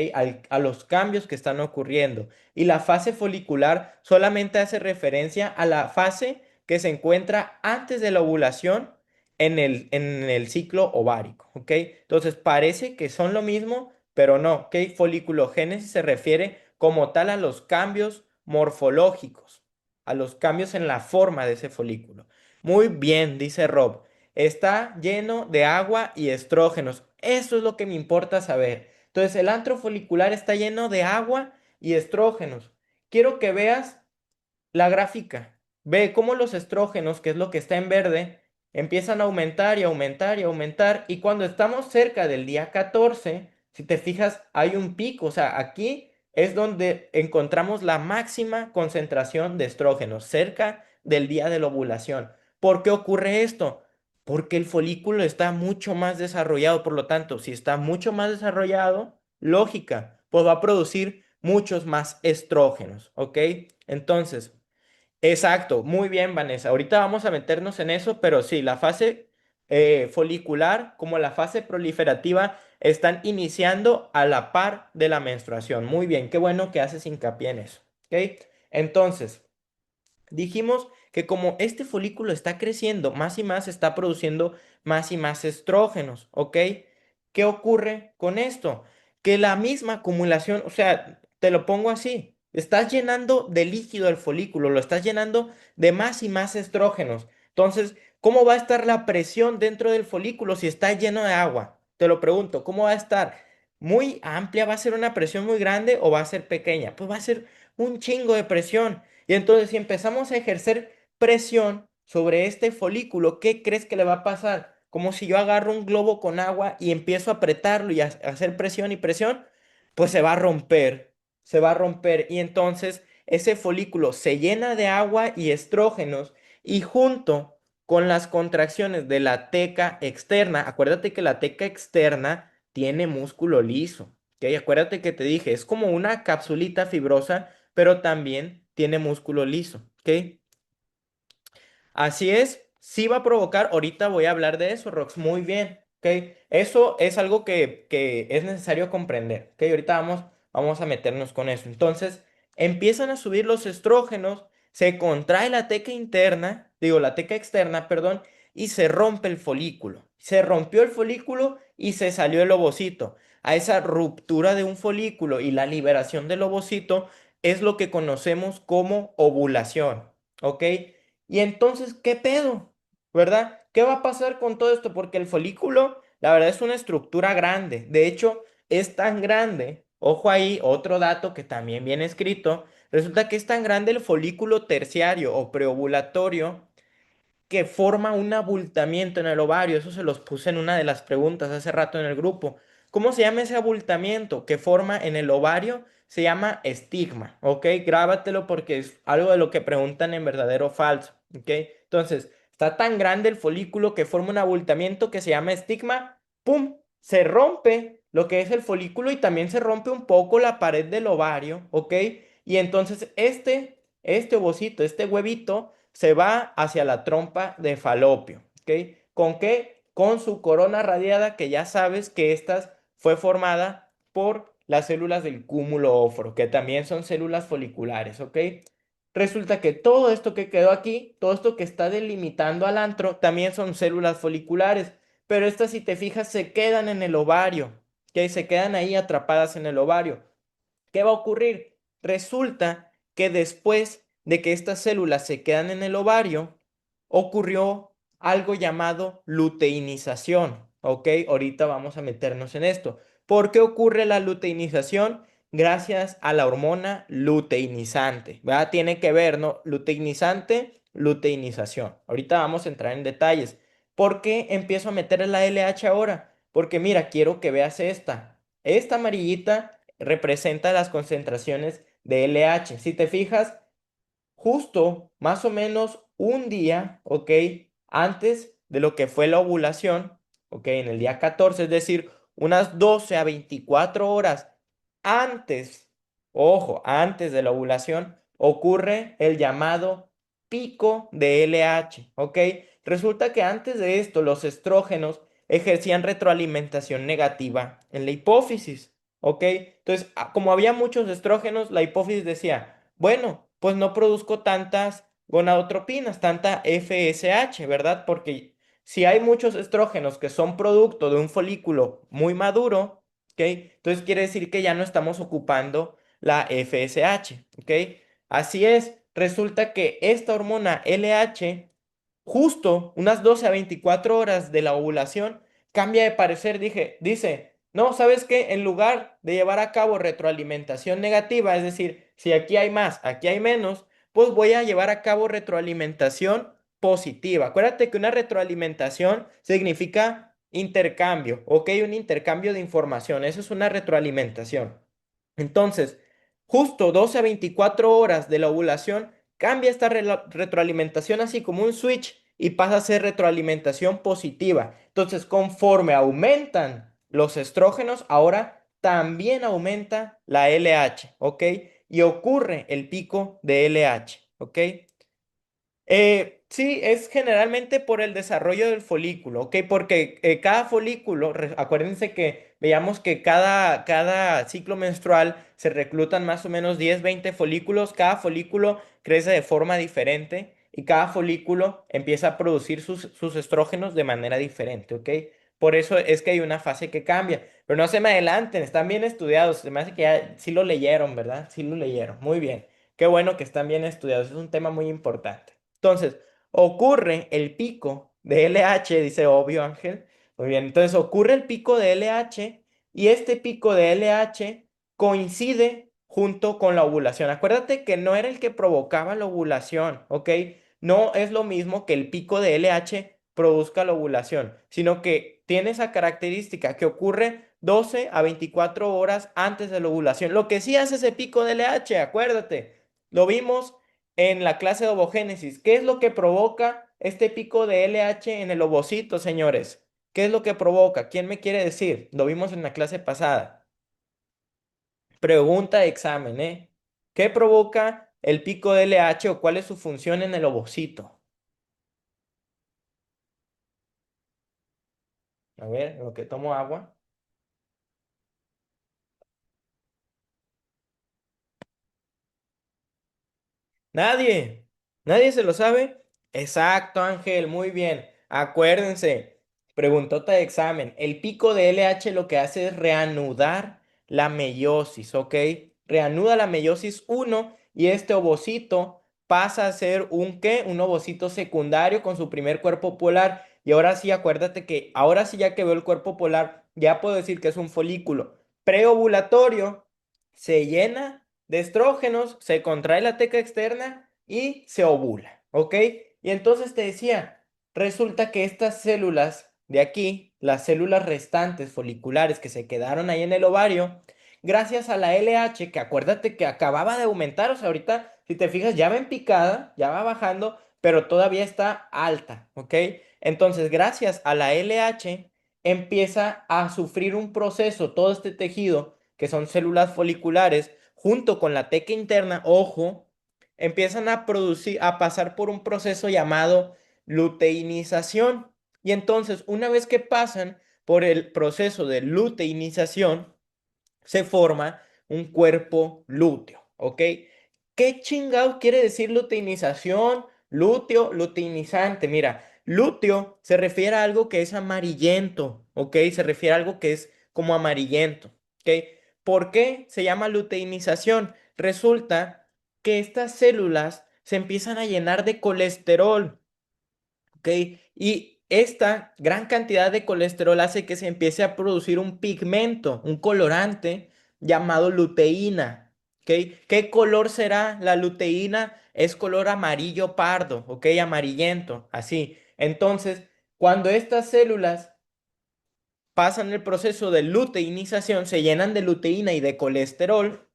A los cambios que están ocurriendo. Y la fase folicular solamente hace referencia a la fase que se encuentra antes de la ovulación en el ciclo ovárico, ¿ok? Entonces, parece que son lo mismo pero no, ¿ok? Foliculogénesis se refiere como tal a los cambios morfológicos, a los cambios en la forma de ese folículo. Muy bien, dice Rob. Está lleno de agua y estrógenos. Eso es lo que me importa saber. Entonces, el antro folicular está lleno de agua y estrógenos. Quiero que veas la gráfica. Ve cómo los estrógenos, que es lo que está en verde, empiezan a aumentar y aumentar y aumentar. Y cuando estamos cerca del día 14, si te fijas, hay un pico. O sea, aquí es donde encontramos la máxima concentración de estrógenos, cerca del día de la ovulación. ¿Por qué ocurre esto? Porque el folículo está mucho más desarrollado. Por lo tanto, si está mucho más desarrollado, lógica, pues va a producir muchos más estrógenos. ¿Ok? Entonces, exacto, muy bien, Vanessa. Ahorita vamos a meternos en eso, pero sí, la fase folicular como la fase proliferativa están iniciando a la par de la menstruación. Muy bien, qué bueno que haces hincapié en eso. ¿Ok? Entonces, dijimos que como este folículo está creciendo más y más, está produciendo más y más estrógenos, ¿ok? ¿Qué ocurre con esto? Que la misma acumulación, o sea, te lo pongo así, estás llenando de líquido el folículo, lo estás llenando de más y más estrógenos. Entonces, ¿cómo va a estar la presión dentro del folículo si está lleno de agua? Te lo pregunto, ¿cómo va a estar? ¿Muy amplia? ¿Va a ser una presión muy grande o va a ser pequeña? Pues va a ser un chingo de presión. Y entonces, si empezamos a ejercer presión sobre este folículo, ¿qué crees que le va a pasar? Como si yo agarro un globo con agua y empiezo a apretarlo y a hacer presión y presión, pues se va a romper, se va a romper y entonces ese folículo se llena de agua y estrógenos y junto con las contracciones de la teca externa, acuérdate que la teca externa tiene músculo liso, ¿ok? Acuérdate que te dije, es como una capsulita fibrosa, pero también tiene músculo liso, ¿ok? Así es, sí va a provocar, ahorita voy a hablar de eso, Rox, muy bien, ¿ok? Eso es algo que es necesario comprender, ¿ok? Ahorita vamos a meternos con eso. Entonces, empiezan a subir los estrógenos, se contrae la teca interna, digo, la teca externa, perdón, y se rompe el folículo. Se rompió el folículo y se salió el ovocito. A esa ruptura de un folículo y la liberación del ovocito es lo que conocemos como ovulación, ¿ok? Y entonces, ¿qué pedo? ¿Verdad? ¿Qué va a pasar con todo esto? Porque el folículo, la verdad, es una estructura grande. De hecho, es tan grande. Ojo ahí, otro dato que también viene escrito. Resulta que es tan grande el folículo terciario o preovulatorio que forma un abultamiento en el ovario. Eso se los puse en una de las preguntas hace rato en el grupo. ¿Cómo se llama ese abultamiento que forma en el ovario? Se llama estigma, ¿ok? Grábatelo porque es algo de lo que preguntan en verdadero o falso, ¿ok? Entonces, está tan grande el folículo que forma un abultamiento que se llama estigma, ¡pum! Se rompe lo que es el folículo y también se rompe un poco la pared del ovario, ¿ok? Y entonces este ovocito, este huevito, se va hacia la trompa de Falopio, ¿ok? ¿Con qué? Con su corona radiada, que ya sabes que esta fue formada por las células del cúmulo óforo, que también son células foliculares, ¿ok? Resulta que todo esto que quedó aquí, todo esto que está delimitando al antro, también son células foliculares, pero estas, si te fijas, se quedan en el ovario, ¿ok? Se quedan ahí atrapadas en el ovario. ¿Qué va a ocurrir? Resulta que después de que estas células se quedan en el ovario, ocurrió algo llamado luteinización. ¿Ok? Ahorita vamos a meternos en esto. ¿Por qué ocurre la luteinización? Gracias a la hormona luteinizante. ¿Verdad? Tiene que ver, ¿no? Luteinizante, luteinización. Ahorita vamos a entrar en detalles. ¿Por qué empiezo a meter la LH ahora? Porque mira, quiero que veas esta. Esta amarillita representa las concentraciones de LH. Si te fijas, justo más o menos un día, ¿ok? Antes de lo que fue la ovulación, ¿ok? En el día 14, es decir, unas 12 a 24 horas antes, ojo, antes de la ovulación, ocurre el llamado pico de LH, ¿ok? Resulta que antes de esto los estrógenos ejercían retroalimentación negativa en la hipófisis, ¿ok? Entonces, como había muchos estrógenos, la hipófisis decía, bueno, pues no produzco tantas gonadotropinas, tanta FSH, ¿verdad? Porque si hay muchos estrógenos que son producto de un folículo muy maduro, ¿ok? Entonces quiere decir que ya no estamos ocupando la FSH, ¿ok? Así es, resulta que esta hormona LH, justo unas 12 a 24 horas de la ovulación, cambia de parecer, dice, no, ¿sabes qué? En lugar de llevar a cabo retroalimentación negativa, es decir, si aquí hay más, aquí hay menos, pues voy a llevar a cabo retroalimentación positiva. Acuérdate que una retroalimentación significa intercambio, ¿ok? Un intercambio de información, eso es una retroalimentación. Entonces, justo 12 a 24 horas de la ovulación, cambia esta retroalimentación así como un switch y pasa a ser retroalimentación positiva. Entonces, conforme aumentan los estrógenos, ahora también aumenta la LH, ¿ok? Y ocurre el pico de LH, ¿ok? Sí, es generalmente por el desarrollo del folículo, ¿ok? Porque cada folículo, acuérdense que veíamos que cada ciclo menstrual se reclutan más o menos 10, 20 folículos, cada folículo crece de forma diferente y cada folículo empieza a producir sus estrógenos de manera diferente, ¿ok? Por eso es que hay una fase que cambia, pero no se me adelanten, están bien estudiados, se me hace que ya sí lo leyeron, ¿verdad? Sí lo leyeron, muy bien, qué bueno que están bien estudiados, es un tema muy importante. Entonces, ocurre el pico de LH, dice obvio Ángel. Muy bien, entonces ocurre el pico de LH y este pico de LH coincide junto con la ovulación. Acuérdate que no era el que provocaba la ovulación, ¿ok? No es lo mismo que el pico de LH produzca la ovulación, sino que tiene esa característica que ocurre 12 a 24 horas antes de la ovulación. Lo que sí hace ese pico de LH, acuérdate, lo vimos en la clase de ovogénesis. ¿Qué es lo que provoca este pico de LH en el ovocito, señores? ¿Qué es lo que provoca? ¿Quién me quiere decir? Lo vimos en la clase pasada. Pregunta de examen, ¿eh? ¿Qué provoca el pico de LH o cuál es su función en el ovocito? A ver, en lo que tomo agua. Nadie. ¿Nadie se lo sabe? Exacto, Ángel, muy bien. Acuérdense, preguntota de examen. El pico de LH lo que hace es reanudar la meiosis, ¿ok? Reanuda la meiosis uno y este ovocito pasa a ser un ¿qué? Un ovocito secundario con su primer cuerpo polar. Y ahora sí, acuérdate que ahora sí ya que veo el cuerpo polar, ya puedo decir que es un folículo preovulatorio, se llena de estrógenos, se contrae la teca externa y se ovula, ¿ok? Y entonces te decía, resulta que estas células de aquí, las células restantes foliculares que se quedaron ahí en el ovario, gracias a la LH, que acuérdate que acababa de aumentar, o sea, ahorita, si te fijas, ya va en picada, ya va bajando, pero todavía está alta, ¿ok? Entonces, gracias a la LH, empieza a sufrir un proceso, todo este tejido, que son células foliculares, junto con la teca interna, ojo, empiezan a producir, a pasar por un proceso llamado luteinización. Y entonces, una vez que pasan por el proceso de luteinización, se forma un cuerpo lúteo, ¿ok? ¿Qué chingado quiere decir luteinización? Lúteo, luteinizante. Mira, lúteo se refiere a algo que es amarillento, ¿ok? Se refiere a algo que es como amarillento, ¿ok? ¿Por qué se llama luteinización? Resulta que estas células se empiezan a llenar de colesterol, ¿ok? Y esta gran cantidad de colesterol hace que se empiece a producir un pigmento, un colorante llamado luteína, ¿ok? ¿Qué color será la luteína? Es color amarillo pardo, ¿ok? Amarillento, así. Entonces, cuando estas células pasan el proceso de luteinización, se llenan de luteína y de colesterol,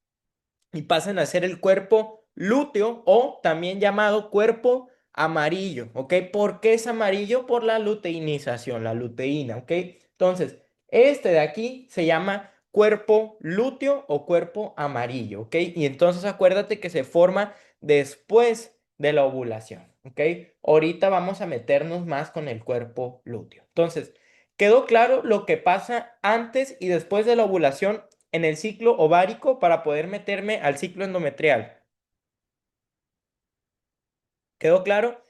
y pasan a ser el cuerpo lúteo o también llamado cuerpo amarillo, ¿ok? ¿Por qué es amarillo? Por la luteinización, la luteína, ¿ok? Entonces, este de aquí se llama cuerpo lúteo o cuerpo amarillo, ¿ok? Y entonces acuérdate que se forma después de la ovulación, ¿ok? Ahorita vamos a meternos más con el cuerpo lúteo. Entonces, ¿quedó claro lo que pasa antes y después de la ovulación en el ciclo ovárico para poder meterme al ciclo endometrial? ¿Quedó claro?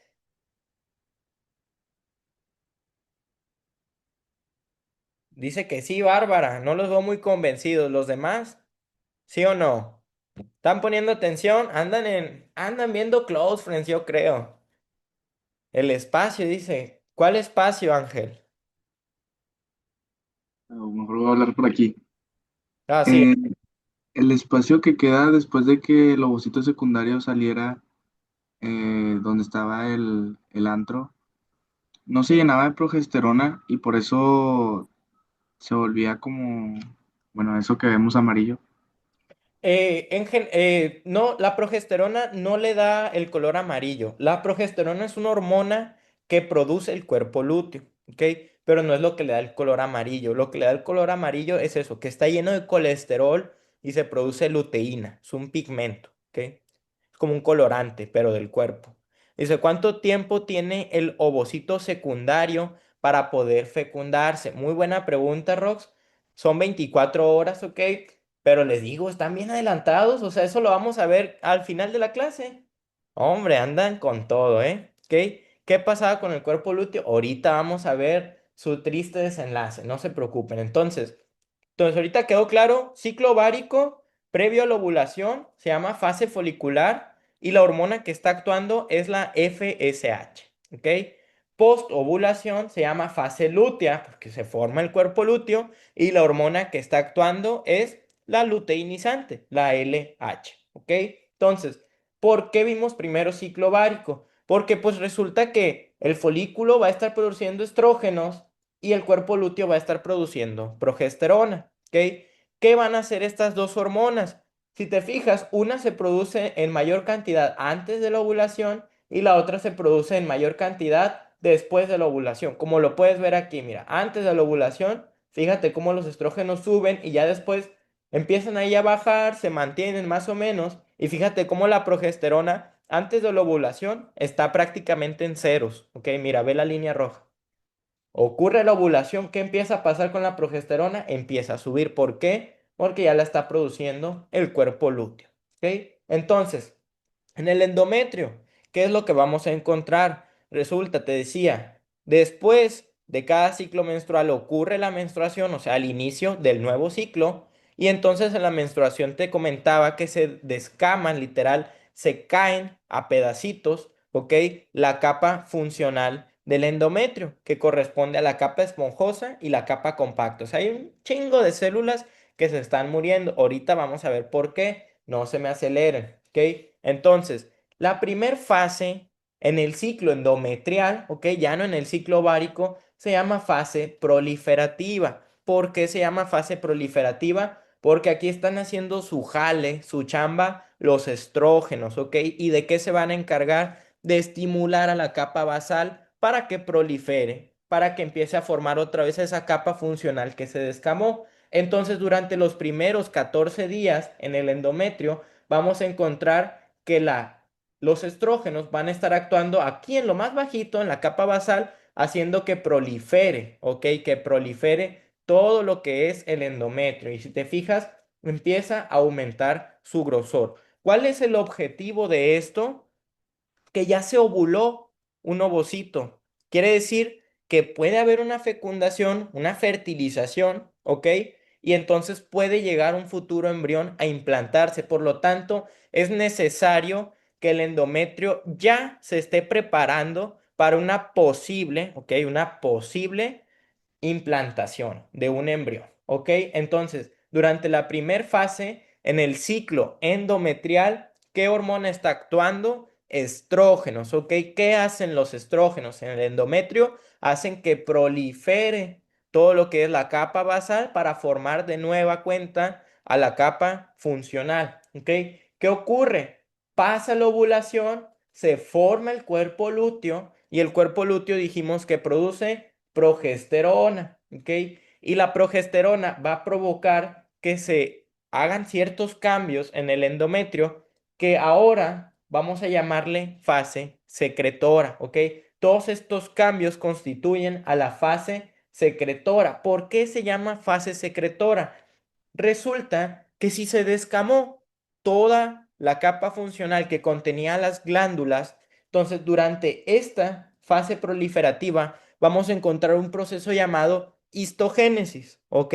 Dice que sí, Bárbara. No los veo muy convencidos. ¿Los demás? ¿Sí o no? ¿Están poniendo atención? Andan viendo Close Friends, yo creo. El espacio, dice. ¿Cuál espacio, Ángel? Mejor voy a hablar por aquí. Ah, sí. Eh, el espacio que queda después de que el ovocito secundario saliera donde estaba el antro, no se llenaba de progesterona y por eso se volvía como, bueno, eso que vemos amarillo. No, la progesterona no le da el color amarillo. La progesterona es una hormona que produce el cuerpo lúteo, ¿ok? Pero no es lo que le da el color amarillo. Lo que le da el color amarillo es eso, que está lleno de colesterol y se produce luteína. Es un pigmento, ¿ok? Es como un colorante, pero del cuerpo. Dice, ¿cuánto tiempo tiene el ovocito secundario para poder fecundarse? Muy buena pregunta, Rox. Son 24 horas, ¿ok? Pero les digo, están bien adelantados, o sea, eso lo vamos a ver al final de la clase. Hombre, andan con todo, ¿eh? ¿Qué, qué pasaba con el cuerpo lúteo? Ahorita vamos a ver su triste desenlace, no se preocupen. Entonces ahorita quedó claro, ciclo ovárico previo a la ovulación se llama fase folicular y la hormona que está actuando es la FSH, ¿ok? Post ovulación se llama fase lútea porque se forma el cuerpo lúteo y la hormona que está actuando es la luteinizante, la LH, ¿ok? Entonces, ¿por qué vimos primero ciclo ovárico? Porque pues resulta que el folículo va a estar produciendo estrógenos y el cuerpo lúteo va a estar produciendo progesterona, ¿ok? ¿Qué van a hacer estas dos hormonas? Si te fijas, una se produce en mayor cantidad antes de la ovulación y la otra se produce en mayor cantidad después de la ovulación. Como lo puedes ver aquí, mira, antes de la ovulación, fíjate cómo los estrógenos suben y ya después empiezan ahí a bajar, se mantienen más o menos. Y fíjate cómo la progesterona antes de la ovulación está prácticamente en ceros. Ok, mira, ve la línea roja. Ocurre la ovulación, ¿qué empieza a pasar con la progesterona? Empieza a subir. ¿Por qué? Porque ya la está produciendo el cuerpo lúteo. ¿Ok? Entonces, en el endometrio, ¿qué es lo que vamos a encontrar? Resulta, te decía, después de cada ciclo menstrual ocurre la menstruación, o sea, al inicio del nuevo ciclo, y entonces en la menstruación te comentaba que se descaman, literal, se caen a pedacitos, ¿ok? La capa funcional del endometrio, que corresponde a la capa esponjosa y la capa compacta. O sea, hay un chingo de células que se están muriendo. Ahorita vamos a ver por qué. No se me aceleren, ¿ok? Entonces, la primer fase en el ciclo endometrial, ¿ok? Ya no en el ciclo ovárico, se llama fase proliferativa. ¿Por qué se llama fase proliferativa? Porque aquí están haciendo su jale, su chamba, los estrógenos, ¿ok? ¿Y de qué se van a encargar? De estimular a la capa basal para que prolifere, para que empiece a formar otra vez esa capa funcional que se descamó. Entonces, durante los primeros 14 días en el endometrio, vamos a encontrar que los estrógenos van a estar actuando aquí en lo más bajito, en la capa basal, haciendo que prolifere, ¿ok? Que prolifere todo lo que es el endometrio. Y si te fijas, empieza a aumentar su grosor. ¿Cuál es el objetivo de esto? Que ya se ovuló un ovocito. Quiere decir que puede haber una fecundación, una fertilización, ¿ok? Y entonces puede llegar un futuro embrión a implantarse. Por lo tanto, es necesario que el endometrio ya se esté preparando para una posible, ¿ok? Una posible implantación de un embrión, ¿ok? Entonces, durante la primera fase, en el ciclo endometrial, ¿qué hormona está actuando? Estrógenos, ¿ok? ¿Qué hacen los estrógenos en el endometrio? Hacen que prolifere todo lo que es la capa basal para formar de nueva cuenta a la capa funcional, ¿ok? ¿Qué ocurre? Pasa la ovulación, se forma el cuerpo lúteo y el cuerpo lúteo dijimos que produce progesterona, ¿ok? Y la progesterona va a provocar que se hagan ciertos cambios en el endometrio que ahora vamos a llamarle fase secretora, ¿ok? Todos estos cambios constituyen a la fase secretora. ¿Por qué se llama fase secretora? Resulta que si se descamó toda la capa funcional que contenía las glándulas, entonces durante esta fase proliferativa vamos a encontrar un proceso llamado histogénesis, ¿ok?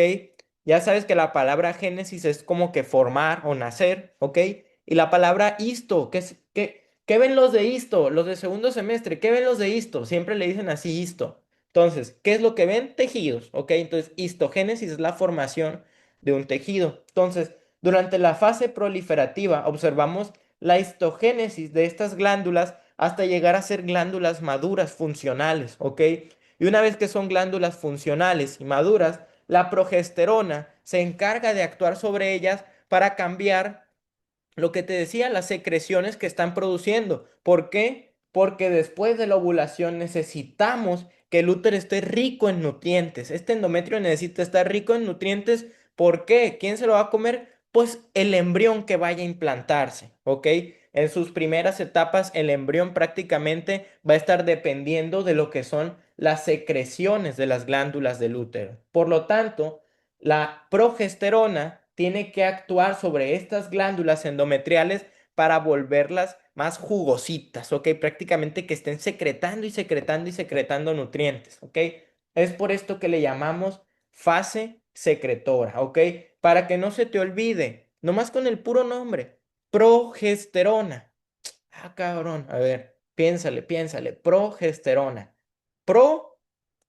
Ya sabes que la palabra génesis es como que formar o nacer, ¿ok? Y la palabra histo, ¿qué ven los de histo? Los de segundo semestre, ¿qué ven los de histo? Siempre le dicen así histo. Entonces, ¿qué es lo que ven? Tejidos, ¿ok? Entonces, histogénesis es la formación de un tejido. Entonces, durante la fase proliferativa observamos la histogénesis de estas glándulas hasta llegar a ser glándulas maduras funcionales, ¿ok? Y una vez que son glándulas funcionales y maduras, la progesterona se encarga de actuar sobre ellas para cambiar lo que te decía, las secreciones que están produciendo. ¿Por qué? Porque después de la ovulación necesitamos que el útero esté rico en nutrientes. Este endometrio necesita estar rico en nutrientes. ¿Por qué? ¿Quién se lo va a comer? Pues el embrión que vaya a implantarse, ¿ok? En sus primeras etapas, el embrión prácticamente va a estar dependiendo de lo que son las secreciones de las glándulas del útero. Por lo tanto, la progesterona tiene que actuar sobre estas glándulas endometriales para volverlas más jugositas, ¿ok? Prácticamente que estén secretando y secretando y secretando nutrientes, ¿ok? Es por esto que le llamamos fase secretora, ¿ok? Para que no se te olvide, nomás con el puro nombre, progesterona. Ah, cabrón, a ver, piénsale, progesterona. Pro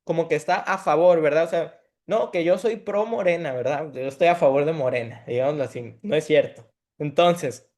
como que está a favor, ¿verdad? O sea, no, que yo soy pro Morena, ¿verdad? Yo estoy a favor de Morena, digámoslo así, no es cierto. Entonces,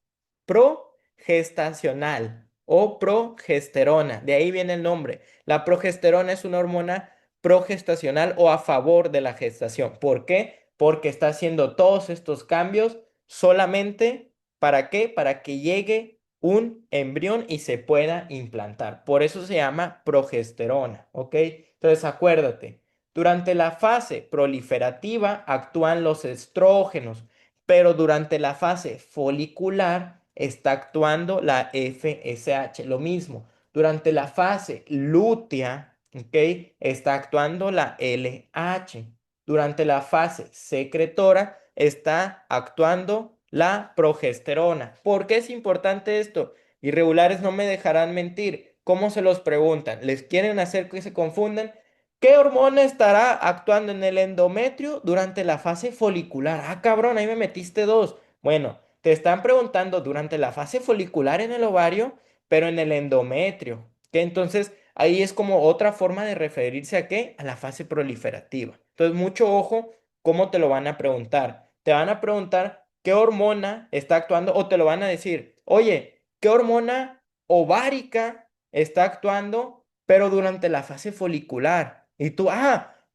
progestacional o progesterona, de ahí viene el nombre. La progesterona es una hormona progestacional o a favor de la gestación. ¿Por qué? Porque está haciendo todos estos cambios solamente ¿para qué? Para que llegue un embrión y se pueda implantar. Por eso se llama progesterona, ¿ok? Entonces acuérdate, durante la fase proliferativa actúan los estrógenos, pero durante la fase folicular está actuando la FSH, lo mismo. Durante la fase lútea, ¿ok? Está actuando la LH. Durante la fase secretora está actuando la progesterona. ¿Por qué es importante esto? Irregulares no me dejarán mentir. ¿Cómo se los preguntan? ¿Les quieren hacer que se confundan? ¿Qué hormona estará actuando en el endometrio durante la fase folicular? Ah, cabrón, ahí me metiste dos. Bueno, te están preguntando durante la fase folicular en el ovario, pero en el endometrio. Que entonces ahí es como otra forma de referirse a qué? A la fase proliferativa. Entonces, mucho ojo cómo te lo van a preguntar. Te van a preguntar qué hormona está actuando o te lo van a decir, oye, ¿qué hormona ovárica está actuando, pero durante la fase folicular? Y tú,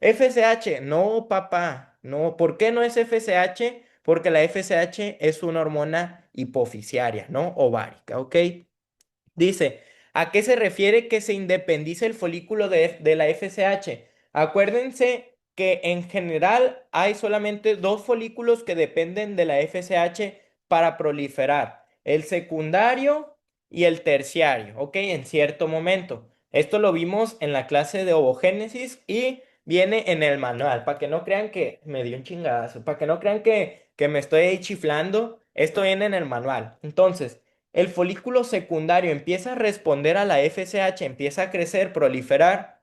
FSH. No, papá, no. ¿Por qué no es FSH? Porque la FSH es una hormona hipoficiaria, ¿no? Ovárica, ¿ok? Dice, ¿a qué se refiere que se independice el folículo de la FSH? Acuérdense que en general hay solamente dos folículos que dependen de la FSH para proliferar, el secundario y el terciario, ¿ok? En cierto momento. Esto lo vimos en la clase de ovogénesis y viene en el manual, para que no crean que me dio un chingadazo, para que no crean que me estoy ahí chiflando, esto viene en el manual. Entonces, el folículo secundario empieza a responder a la FSH, empieza a crecer, proliferar,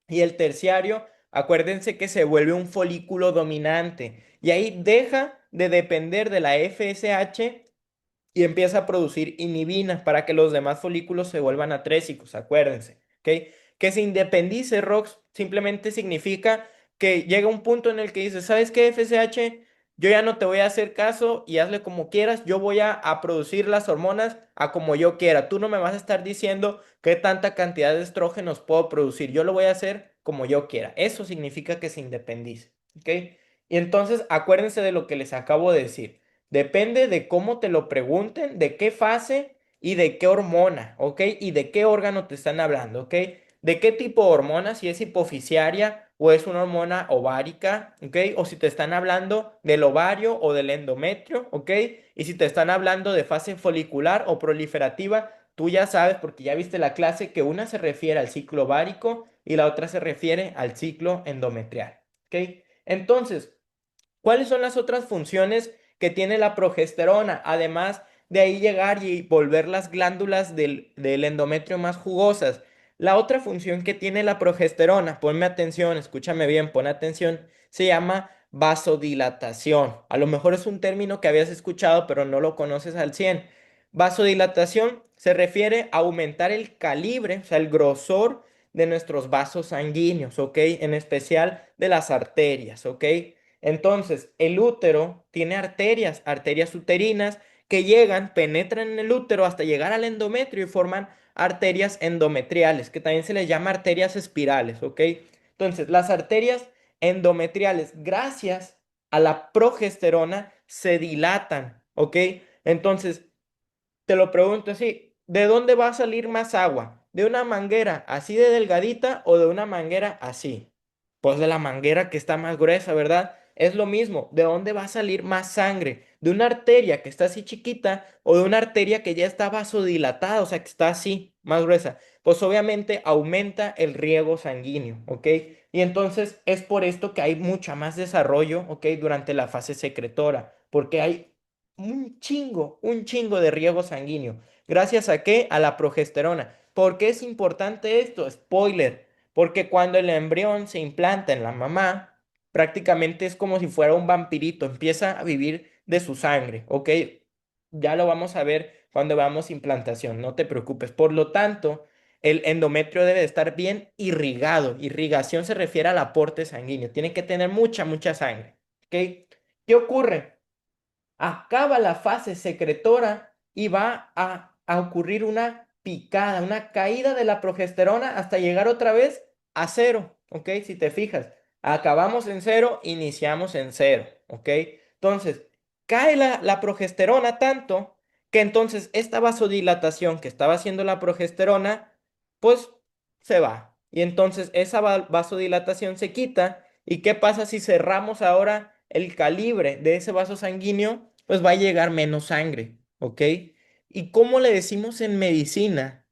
y el terciario, acuérdense que se vuelve un folículo dominante, y ahí deja de depender de la FSH y empieza a producir inhibinas para que los demás folículos se vuelvan atrésicos, acuérdense, ¿ok? Que se independice, ROX, simplemente significa que llega un punto en el que dices, ¿sabes qué, FSH? Yo ya no te voy a hacer caso y hazle como quieras, yo voy a producir las hormonas a como yo quiera. Tú no me vas a estar diciendo qué tanta cantidad de estrógenos puedo producir, yo lo voy a hacer como yo quiera. Eso significa que se independice, ¿ok? Y entonces acuérdense de lo que les acabo de decir. Depende de cómo te lo pregunten, de qué fase y de qué hormona, ¿ok? Y de qué órgano te están hablando, ¿ok? De qué tipo de hormona, si es hipoficiaria o es una hormona ovárica, ¿ok? O si te están hablando del ovario o del endometrio, ¿ok? Y si te están hablando de fase folicular o proliferativa, tú ya sabes, porque ya viste la clase, que una se refiere al ciclo ovárico y la otra se refiere al ciclo endometrial, ¿ok? Entonces, ¿cuáles son las otras funciones que tiene la progesterona? Además de ahí llegar y volver las glándulas del endometrio más jugosas. La otra función que tiene la progesterona, ponme atención, escúchame bien, pon atención, se llama vasodilatación. A lo mejor es un término que habías escuchado, pero no lo conoces al 100. Vasodilatación se refiere a aumentar el calibre, o sea, el grosor de nuestros vasos sanguíneos, ¿ok? En especial de las arterias, ¿ok? Entonces, el útero tiene arterias, arterias uterinas que llegan, penetran en el útero hasta llegar al endometrio y forman arterias endometriales, que también se les llama arterias espirales, ¿ok? Entonces, las arterias endometriales, gracias a la progesterona, se dilatan, ¿ok? Entonces, te lo pregunto así, ¿de dónde va a salir más agua? ¿De una manguera así de delgadita o de una manguera así? Pues de la manguera que está más gruesa, ¿verdad? Es lo mismo, ¿de dónde va a salir más sangre? ¿De una arteria que está así chiquita o de una arteria que ya está vasodilatada, o sea, que está así, más gruesa? Pues obviamente aumenta el riego sanguíneo, ¿ok? Y entonces es por esto que hay mucha más desarrollo, ¿ok? Durante la fase secretora, porque hay un chingo de riego sanguíneo. ¿Gracias a qué? A la progesterona. ¿Por qué es importante esto? Spoiler. Porque cuando el embrión se implanta en la mamá, prácticamente es como si fuera un vampirito, empieza a vivir de su sangre, ¿ok? Ya lo vamos a ver cuando veamos implantación, no te preocupes. Por lo tanto, el endometrio debe de estar bien irrigado. Irrigación se refiere al aporte sanguíneo, tiene que tener mucha, mucha sangre, ¿ok? ¿Qué ocurre? Acaba la fase secretora y va a ocurrir una picada, una caída de la progesterona hasta llegar otra vez a cero, ¿ok? Si te fijas, acabamos en cero, iniciamos en cero, ¿ok? Entonces, cae la progesterona tanto que entonces esta vasodilatación que estaba haciendo la progesterona, pues se va. Y entonces esa vasodilatación se quita. ¿Y qué pasa si cerramos ahora el calibre de ese vaso sanguíneo? Pues va a llegar menos sangre, ¿ok? ¿Y cómo le decimos en medicina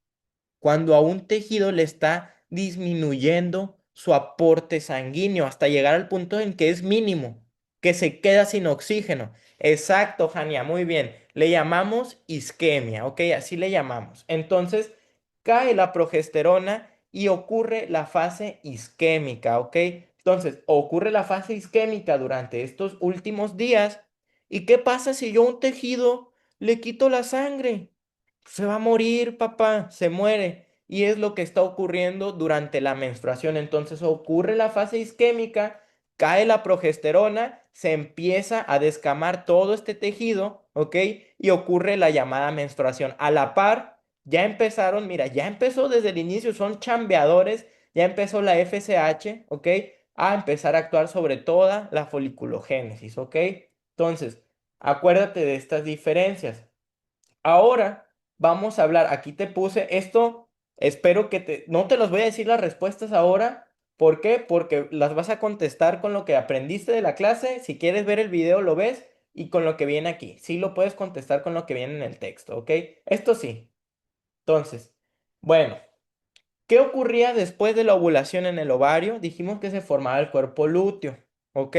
cuando a un tejido le está disminuyendo su aporte sanguíneo hasta llegar al punto en que es mínimo, que se queda sin oxígeno? Exacto, Jania, muy bien. Le llamamos isquemia, ¿ok? Así le llamamos. Entonces, cae la progesterona y ocurre la fase isquémica, ¿ok? Entonces, ocurre la fase isquémica durante estos últimos días. ¿Y qué pasa si yo a un tejido le quito la sangre? Se va a morir, papá, se muere. Y es lo que está ocurriendo durante la menstruación. Entonces ocurre la fase isquémica, cae la progesterona, se empieza a descamar todo este tejido, ¿ok? Y ocurre la llamada menstruación. A la par, ya empezaron, mira, ya empezó desde el inicio, son chambeadores, ya empezó la FSH, ¿ok? A empezar a actuar sobre toda la foliculogénesis, ¿ok? Entonces, acuérdate de estas diferencias. Ahora vamos a hablar, aquí te puse esto, espero que no te los voy a decir las respuestas ahora. ¿Por qué? Porque las vas a contestar con lo que aprendiste de la clase. Si quieres ver el video, lo ves y con lo que viene aquí. Sí lo puedes contestar con lo que viene en el texto, ¿ok? Esto sí. Entonces, bueno, ¿qué ocurría después de la ovulación en el ovario? Dijimos que se formaba el cuerpo lúteo, ¿ok?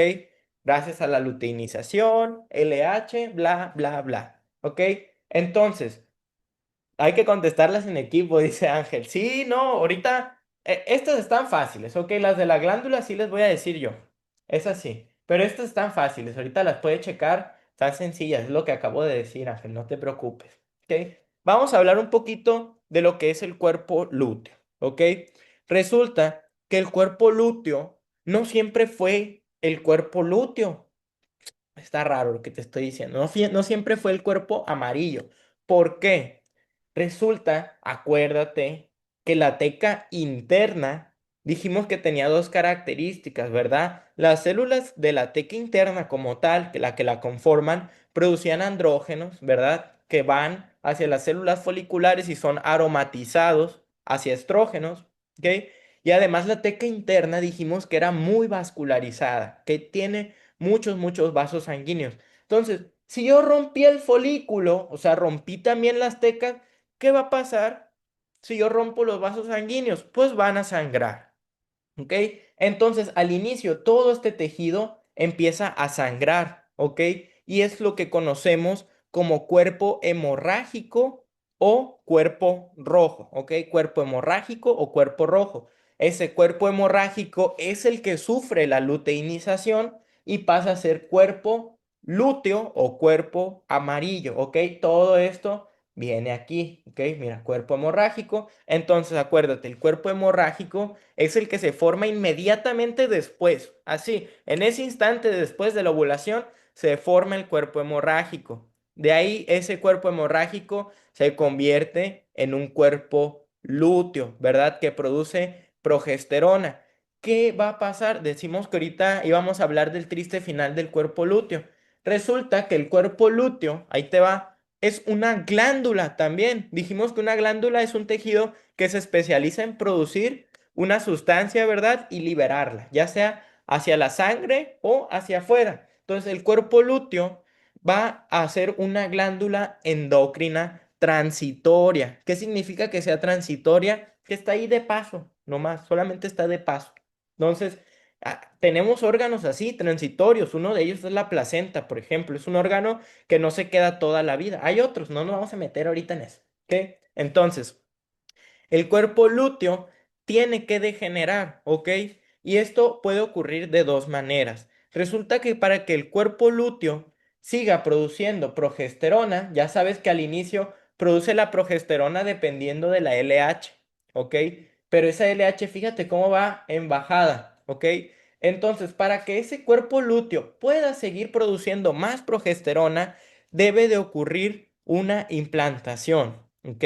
Gracias a la luteinización, LH, bla, bla, bla, ¿ok? Entonces, hay que contestarlas en equipo, dice Ángel. Sí, no, ahorita estas están fáciles, ok. Las de la glándula sí les voy a decir yo. Es así. Pero estas están fáciles, ahorita las puedes checar, están sencillas, es lo que acabo de decir, Ángel, no te preocupes. Ok. Vamos a hablar un poquito de lo que es el cuerpo lúteo, ok. Resulta que el cuerpo lúteo no siempre fue el cuerpo lúteo. Está raro lo que te estoy diciendo. No, no siempre fue el cuerpo amarillo. ¿Por qué? Resulta, acuérdate, que la teca interna, dijimos que tenía dos características, ¿verdad? Las células de la teca interna como tal, que la conforman, producían andrógenos, ¿verdad? Que van hacia las células foliculares y son aromatizados hacia estrógenos, ¿ok? Y además la teca interna dijimos que era muy vascularizada, que tiene muchos vasos sanguíneos. Entonces, si yo rompí el folículo, o sea, rompí también las tecas, ¿qué va a pasar si yo rompo los vasos sanguíneos? Pues van a sangrar, ¿ok? Entonces, al inicio, todo este tejido empieza a sangrar, ¿ok? Y es lo que conocemos como cuerpo hemorrágico o cuerpo rojo, ¿ok? Cuerpo hemorrágico o cuerpo rojo. Ese cuerpo hemorrágico es el que sufre la luteinización y pasa a ser cuerpo lúteo o cuerpo amarillo, ¿ok? Todo esto viene aquí, ¿ok? Mira, cuerpo hemorrágico. Entonces, acuérdate, el cuerpo hemorrágico es el que se forma inmediatamente después. Así, en ese instante después de la ovulación, se forma el cuerpo hemorrágico. De ahí, ese cuerpo hemorrágico se convierte en un cuerpo lúteo, ¿verdad? Que produce progesterona. ¿Qué va a pasar? Decimos que ahorita íbamos a hablar del triste final del cuerpo lúteo. Resulta que el cuerpo lúteo, ahí te va, es una glándula también. Dijimos que una glándula es un tejido que se especializa en producir una sustancia, ¿verdad? Y liberarla, ya sea hacia la sangre o hacia afuera. Entonces, el cuerpo lúteo va a ser una glándula endocrina transitoria. ¿Qué significa que sea transitoria? Que está ahí de paso, nomás, solamente está de paso. Entonces, tenemos órganos así, transitorios. Uno de ellos es la placenta, por ejemplo. Es un órgano que no se queda toda la vida. Hay otros, no nos vamos a meter ahorita en eso. ¿Ok? Entonces, el cuerpo lúteo tiene que degenerar, ¿ok? Y esto puede ocurrir de dos maneras. Resulta que para que el cuerpo lúteo siga produciendo progesterona, ya sabes que al inicio produce la progesterona dependiendo de la LH, ¿ok? Pero esa LH, fíjate cómo va en bajada, ¿ok? Entonces, para que ese cuerpo lúteo pueda seguir produciendo más progesterona, debe de ocurrir una implantación, ¿ok?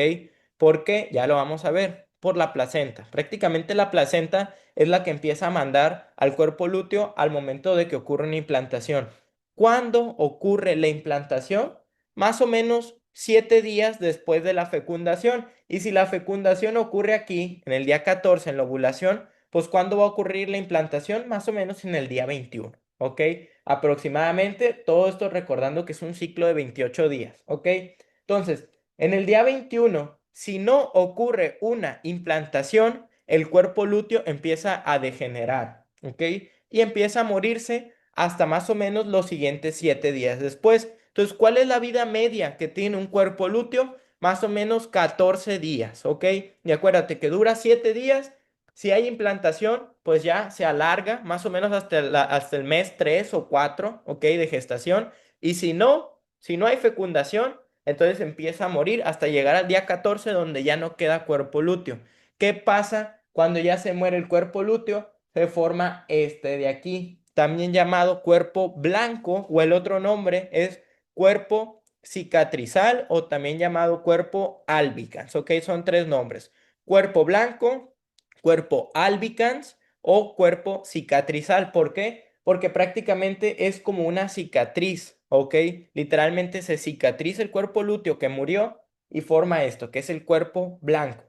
¿Por qué? Ya lo vamos a ver. por la placenta. Prácticamente la placenta es la que empieza a mandar al cuerpo lúteo al momento de que ocurre una implantación. ¿Cuándo ocurre la implantación? Más o menos 7 días después de la fecundación. Y si la fecundación ocurre aquí, en el día 14, en la ovulación, pues ¿cuándo va a ocurrir la implantación? Más o menos en el día 21, ¿ok? Aproximadamente, todo esto recordando que es un ciclo de 28 días, ¿ok? Entonces, en el día 21, si no ocurre una implantación, el cuerpo lúteo empieza a degenerar, ¿ok? Y empieza a morirse hasta más o menos los siguientes 7 días después. Entonces, ¿cuál es la vida media que tiene un cuerpo lúteo? Más o menos 14 días, ¿ok? Y acuérdate que dura 7 días. Si hay implantación, pues ya se alarga más o menos hasta el mes 3 o 4, ¿ok? De gestación. Y si no hay fecundación, entonces empieza a morir hasta llegar al día 14 donde ya no queda cuerpo lúteo. ¿Qué pasa cuando ya se muere el cuerpo lúteo? Se forma este de aquí, también llamado cuerpo blanco, o el otro nombre es cuerpo cicatrizal o también llamado cuerpo albicans, ¿ok? Son tres nombres: cuerpo blanco, cuerpo albicans o cuerpo cicatrizal. ¿Por qué? Porque prácticamente es como una cicatriz, ¿ok? Literalmente se cicatriza el cuerpo lúteo que murió y forma esto, que es el cuerpo blanco.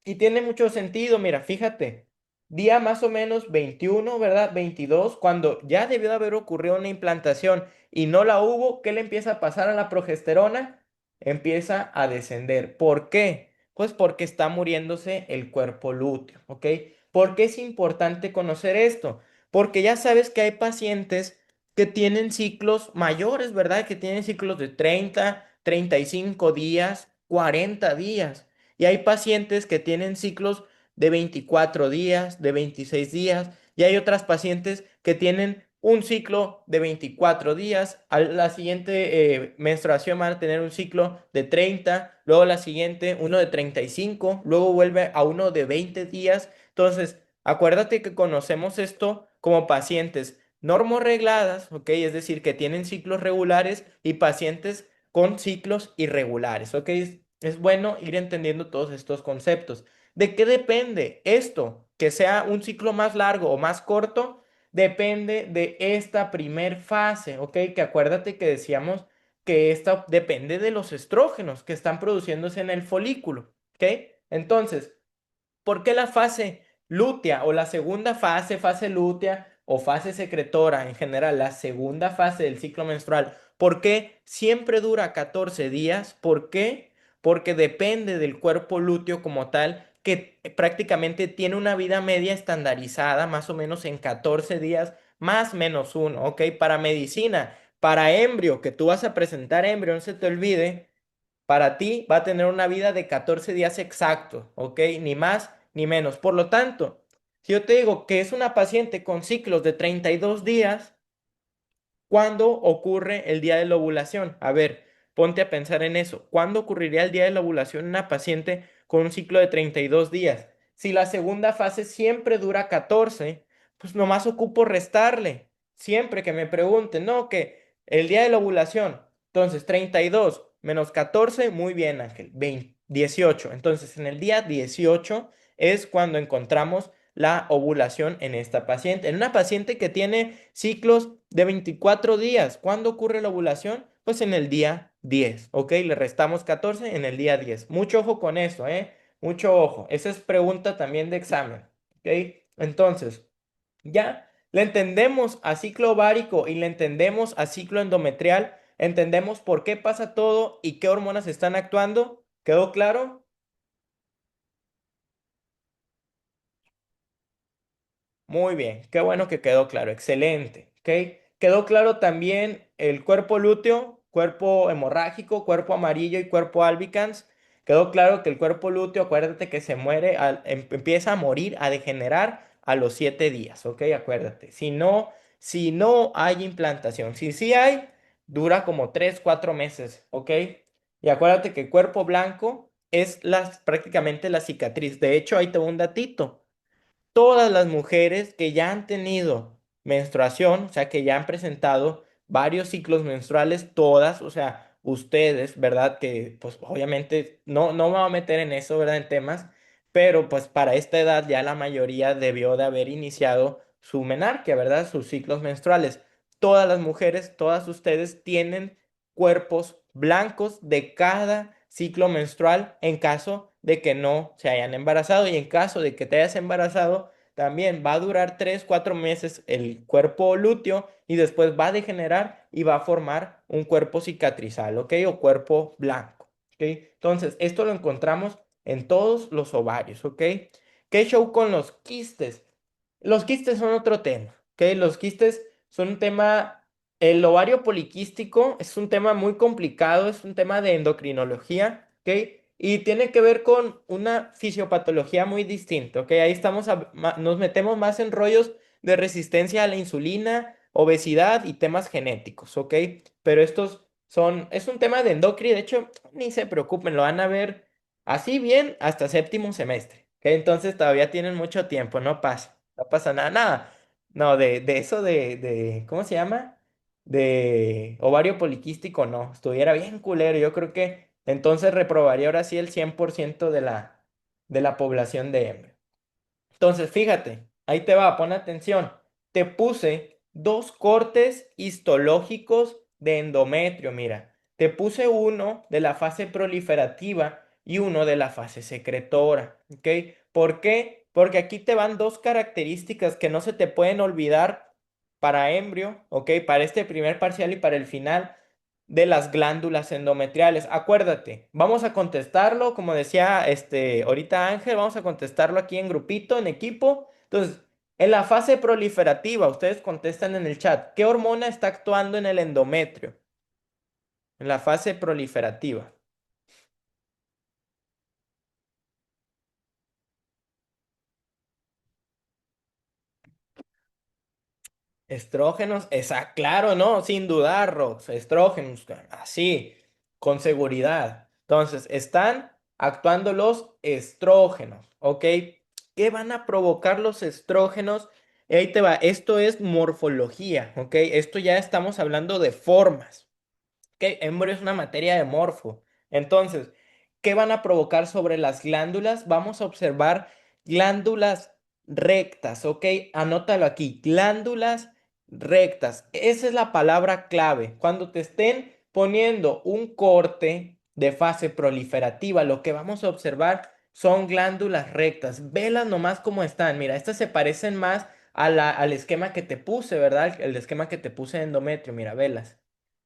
Y tiene mucho sentido, mira, fíjate, día más o menos 21, ¿verdad? 22, cuando ya debió de haber ocurrido una implantación y no la hubo, ¿qué le empieza a pasar a la progesterona? Empieza a descender. ¿Por qué? Pues porque está muriéndose el cuerpo lúteo, ¿ok? ¿Por qué es importante conocer esto? Porque ya sabes que hay pacientes que tienen ciclos mayores, ¿verdad? Que tienen ciclos de 35 días, 40 días. Y hay pacientes que tienen ciclos de 24 días, de 26 días, y hay otras pacientes que tienen un ciclo de 24 días, a la siguiente menstruación van a tener un ciclo de 30, luego la siguiente uno de 35, luego vuelve a uno de 20 días. Entonces, acuérdate que conocemos esto como pacientes normorregladas, ¿ok? Es decir, que tienen ciclos regulares y pacientes con ciclos irregulares, ¿ok? Es bueno ir entendiendo todos estos conceptos. ¿De qué depende esto? Que sea un ciclo más largo o más corto, depende de esta primer fase, ¿ok? Que acuérdate que decíamos que esta depende de los estrógenos que están produciéndose en el folículo, ¿ok? Entonces, ¿por qué la fase lútea o la segunda fase, fase lútea o fase secretora en general, la segunda fase del ciclo menstrual, por qué siempre dura 14 días? ¿Por qué? Porque depende del cuerpo lúteo como tal, que prácticamente tiene una vida media estandarizada, más o menos en 14 días, más menos uno, ¿ok? Para medicina, para embrio, que tú vas a presentar embrio, no se te olvide, para ti va a tener una vida de 14 días exactos, ¿ok? Ni más ni menos. Por lo tanto, si yo te digo que es una paciente con ciclos de 32 días, ¿cuándo ocurre el día de la ovulación? A ver, ponte a pensar en eso. ¿Cuándo ocurriría el día de la ovulación en una paciente con un ciclo de 32 días? Si la segunda fase siempre dura 14, pues nomás ocupo restarle. Siempre que me pregunten, no, que el día de la ovulación, entonces 32 menos 14, muy bien, Ángel, 20, 18. Entonces, en el día 18 es cuando encontramos la ovulación en esta paciente. En una paciente que tiene ciclos de 24 días, ¿cuándo ocurre la ovulación? Pues en el día 10, ¿ok? Le restamos 14 en el día 10. Mucho ojo con eso, ¿eh? Mucho ojo. Esa es pregunta también de examen, ¿ok? Entonces, ya le entendemos a ciclo ovárico y le entendemos a ciclo endometrial, entendemos por qué pasa todo y qué hormonas están actuando. ¿Quedó claro? Muy bien, qué bueno que quedó claro, excelente, ¿ok? Quedó claro también el cuerpo lúteo, cuerpo hemorrágico, cuerpo amarillo y cuerpo albicans. Quedó claro que el cuerpo lúteo, acuérdate que se muere, empieza a morir, a degenerar a los 7 días, ¿ok? Acuérdate, si no hay implantación, si sí hay, dura como 3, 4 meses, ¿ok? Y acuérdate que el cuerpo blanco es prácticamente la cicatriz. De hecho, ahí te va un datito: todas las mujeres que ya han tenido menstruación, o sea, que ya han presentado varios ciclos menstruales, todas, o sea, ustedes, ¿verdad? Que pues obviamente no me voy a meter en eso, ¿verdad? En temas, pero pues para esta edad ya la mayoría debió de haber iniciado su menarquia, ¿verdad? Sus ciclos menstruales. Todas las mujeres, todas ustedes tienen cuerpos blancos de cada ciclo menstrual en caso de que no se hayan embarazado y en caso de que te hayas embarazado, también va a durar 3, 4 meses el cuerpo lúteo y después va a degenerar y va a formar un cuerpo cicatrizal, ¿ok? O cuerpo blanco, ¿ok? Entonces, esto lo encontramos en todos los ovarios, ¿ok? ¿Qué show con los quistes? Los quistes son otro tema, ¿ok? Los quistes son un tema, el ovario poliquístico es un tema muy complicado, es un tema de endocrinología, ¿ok? Y tiene que ver con una fisiopatología muy distinta, ¿ok? Ahí estamos, nos metemos más en rollos de resistencia a la insulina, obesidad y temas genéticos, ¿ok? Pero estos son, es un tema de endocrino, de hecho, ni se preocupen, lo van a ver así bien hasta séptimo semestre, ¿ok? Entonces todavía tienen mucho tiempo, no pasa nada, nada. No, de eso ¿cómo se llama? De ovario poliquístico, no, estuviera bien culero, yo creo que entonces reprobaría ahora sí el 100% de la población de hembra. Entonces, fíjate, ahí te va, pon atención. Te puse dos cortes histológicos de endometrio, mira. Te puse uno de la fase proliferativa y uno de la fase secretora, ¿ok? ¿Por qué? Porque aquí te van dos características que no se te pueden olvidar para embrio, ¿ok? Para este primer parcial y para el final de las glándulas endometriales. Acuérdate, vamos a contestarlo, como decía ahorita Ángel, vamos a contestarlo aquí en grupito, en equipo. Entonces, en la fase proliferativa, ustedes contestan en el chat, ¿qué hormona está actuando en el endometrio? En la fase proliferativa. Estrógenos, claro, ¿no? Sin dudar, Rox, estrógenos, así, con seguridad. Entonces, están actuando los estrógenos, ¿ok? ¿Qué van a provocar los estrógenos? Ahí te va, esto es morfología, ¿ok? Esto ya estamos hablando de formas. Que embrio es una materia de morfo. Entonces, ¿qué van a provocar sobre las glándulas? Vamos a observar glándulas rectas, ¿ok? Anótalo aquí, glándulas rectas. Esa es la palabra clave. Cuando te estén poniendo un corte de fase proliferativa, lo que vamos a observar son glándulas rectas. Velas nomás cómo están. Mira, estas se parecen más al esquema que te puse, ¿verdad? El esquema que te puse de endometrio. Mira, velas.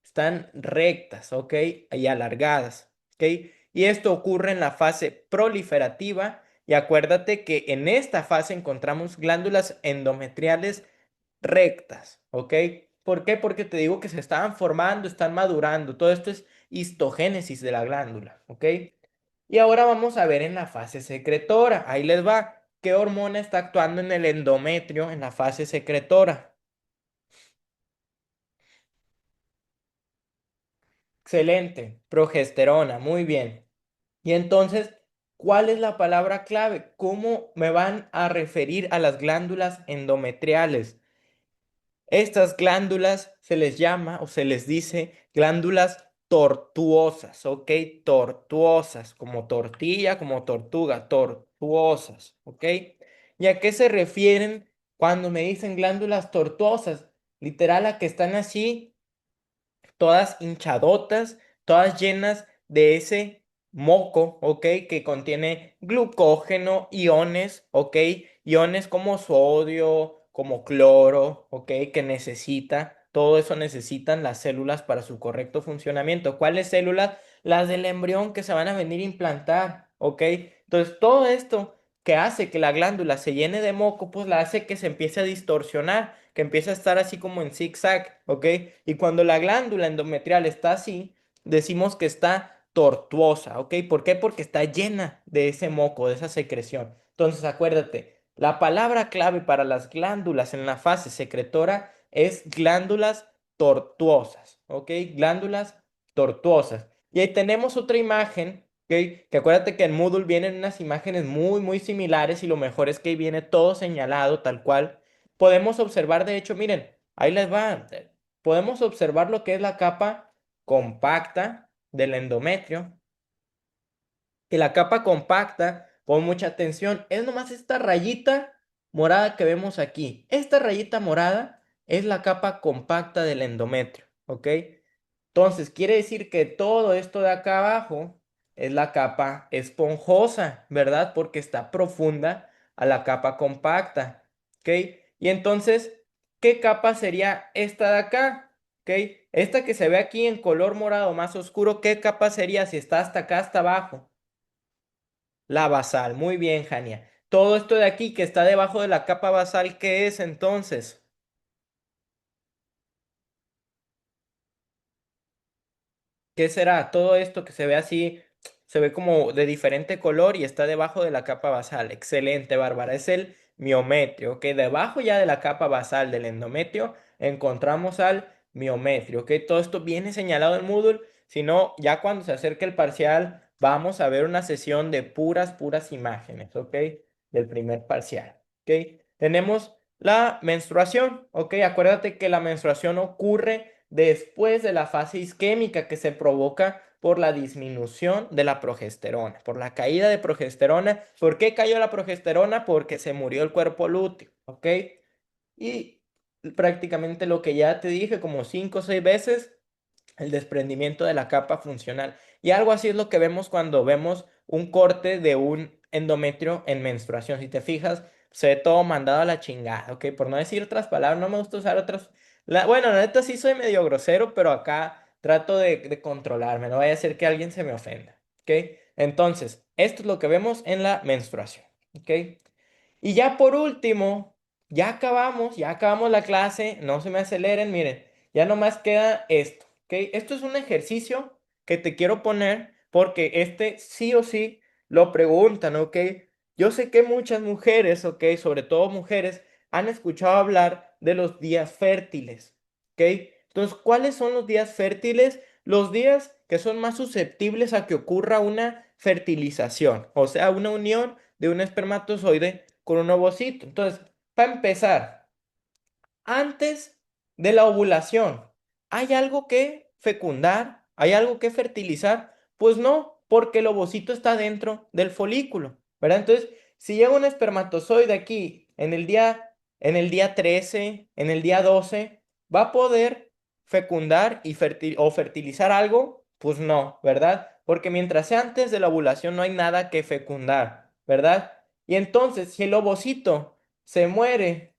Están rectas, ¿ok? Y alargadas, ¿ok? Y esto ocurre en la fase proliferativa. Y acuérdate que en esta fase encontramos glándulas endometriales rectas, ¿ok? ¿Por qué? Porque te digo que se estaban formando, están madurando. Todo esto es histogénesis de la glándula, ¿ok? Y ahora vamos a ver en la fase secretora. Ahí les va. ¿Qué hormona está actuando en el endometrio en la fase secretora? Excelente. Progesterona, muy bien. Y entonces, ¿cuál es la palabra clave? ¿Cómo me van a referir a las glándulas endometriales? Estas glándulas se les llama o se les dice glándulas tortuosas, ¿ok? Tortuosas, como tortilla, como tortuga, tortuosas, ¿ok? ¿Y a qué se refieren cuando me dicen glándulas tortuosas? Literal a que están así todas hinchadotas, todas llenas de ese moco, ¿ok? Que contiene glucógeno, iones, ¿ok? Iones como sodio, como cloro, ¿ok? Que necesita, todo eso necesitan las células para su correcto funcionamiento. ¿Cuáles células? Las del embrión que se van a venir a implantar, ¿ok? Entonces, todo esto que hace que la glándula se llene de moco, pues la hace que se empiece a distorsionar, que empiece a estar así como en zigzag, ¿ok? Y cuando la glándula endometrial está así, decimos que está tortuosa, ¿ok? ¿Por qué? Porque está llena de ese moco, de esa secreción. Entonces, acuérdate, la palabra clave para las glándulas en la fase secretora es glándulas tortuosas, ¿ok? Glándulas tortuosas. Y ahí tenemos otra imagen, ¿ok? Que acuérdate que en Moodle vienen unas imágenes muy, muy similares y lo mejor es que ahí viene todo señalado tal cual. Podemos observar, de hecho, miren, ahí les va. Podemos observar lo que es la capa compacta del endometrio. Y la capa compacta Pon mucha atención. Es nomás esta rayita morada que vemos aquí. Esta rayita morada es la capa compacta del endometrio, ¿ok? Entonces, quiere decir que todo esto de acá abajo es la capa esponjosa, ¿verdad? Porque está profunda a la capa compacta, ¿ok? Y entonces, ¿qué capa sería esta de acá? ¿Ok? Esta que se ve aquí en color morado más oscuro, ¿qué capa sería si está hasta acá, hasta abajo? La basal. Muy bien, Jania. Todo esto de aquí que está debajo de la capa basal, ¿qué es entonces? ¿Qué será? Todo esto que se ve así, se ve como de diferente color y está debajo de la capa basal. Excelente, Bárbara. Es el miometrio, ¿ok? Debajo ya de la capa basal del endometrio encontramos al miometrio, ¿ok? Todo esto viene señalado en Moodle. Si no, ya cuando se acerque el parcial, vamos a ver una sesión de puras imágenes, ¿ok? Del primer parcial, ¿ok? Tenemos la menstruación, ¿ok? Acuérdate que la menstruación ocurre después de la fase isquémica que se provoca por la disminución de la progesterona, por la caída de progesterona. ¿Por qué cayó la progesterona? Porque se murió el cuerpo lúteo, ¿ok? Y prácticamente lo que ya te dije como 5 o 6 veces, el desprendimiento de la capa funcional. Y algo así es lo que vemos cuando vemos un corte de un endometrio en menstruación. Si te fijas, se ve todo mandado a la chingada, ¿ok? Por no decir otras palabras, no me gusta usar otras. Bueno, la neta sí soy medio grosero, pero acá trato de controlarme, no vaya a ser que alguien se me ofenda, ¿ok? Entonces, esto es lo que vemos en la menstruación, ¿ok? Y ya por último, ya acabamos la clase, no se me aceleren, miren, ya nomás queda esto, ¿ok? Esto es un ejercicio que te quiero poner porque este sí o sí lo preguntan, ¿ok? Yo sé que muchas mujeres, ¿ok? Sobre todo mujeres, han escuchado hablar de los días fértiles, ¿ok? Entonces, ¿cuáles son los días fértiles? Los días que son más susceptibles a que ocurra una fertilización, o sea, una unión de un espermatozoide con un ovocito. Entonces, para empezar, antes de la ovulación, ¿hay algo que fecundar? ¿Hay algo que fertilizar? Pues no, porque el ovocito está dentro del folículo, ¿verdad? Entonces, si llega un espermatozoide aquí en el día 13, en el día 12, ¿va a poder fecundar o fertilizar algo? Pues no, ¿verdad? Porque mientras sea antes de la ovulación no hay nada que fecundar, ¿verdad? Y entonces, si el ovocito se muere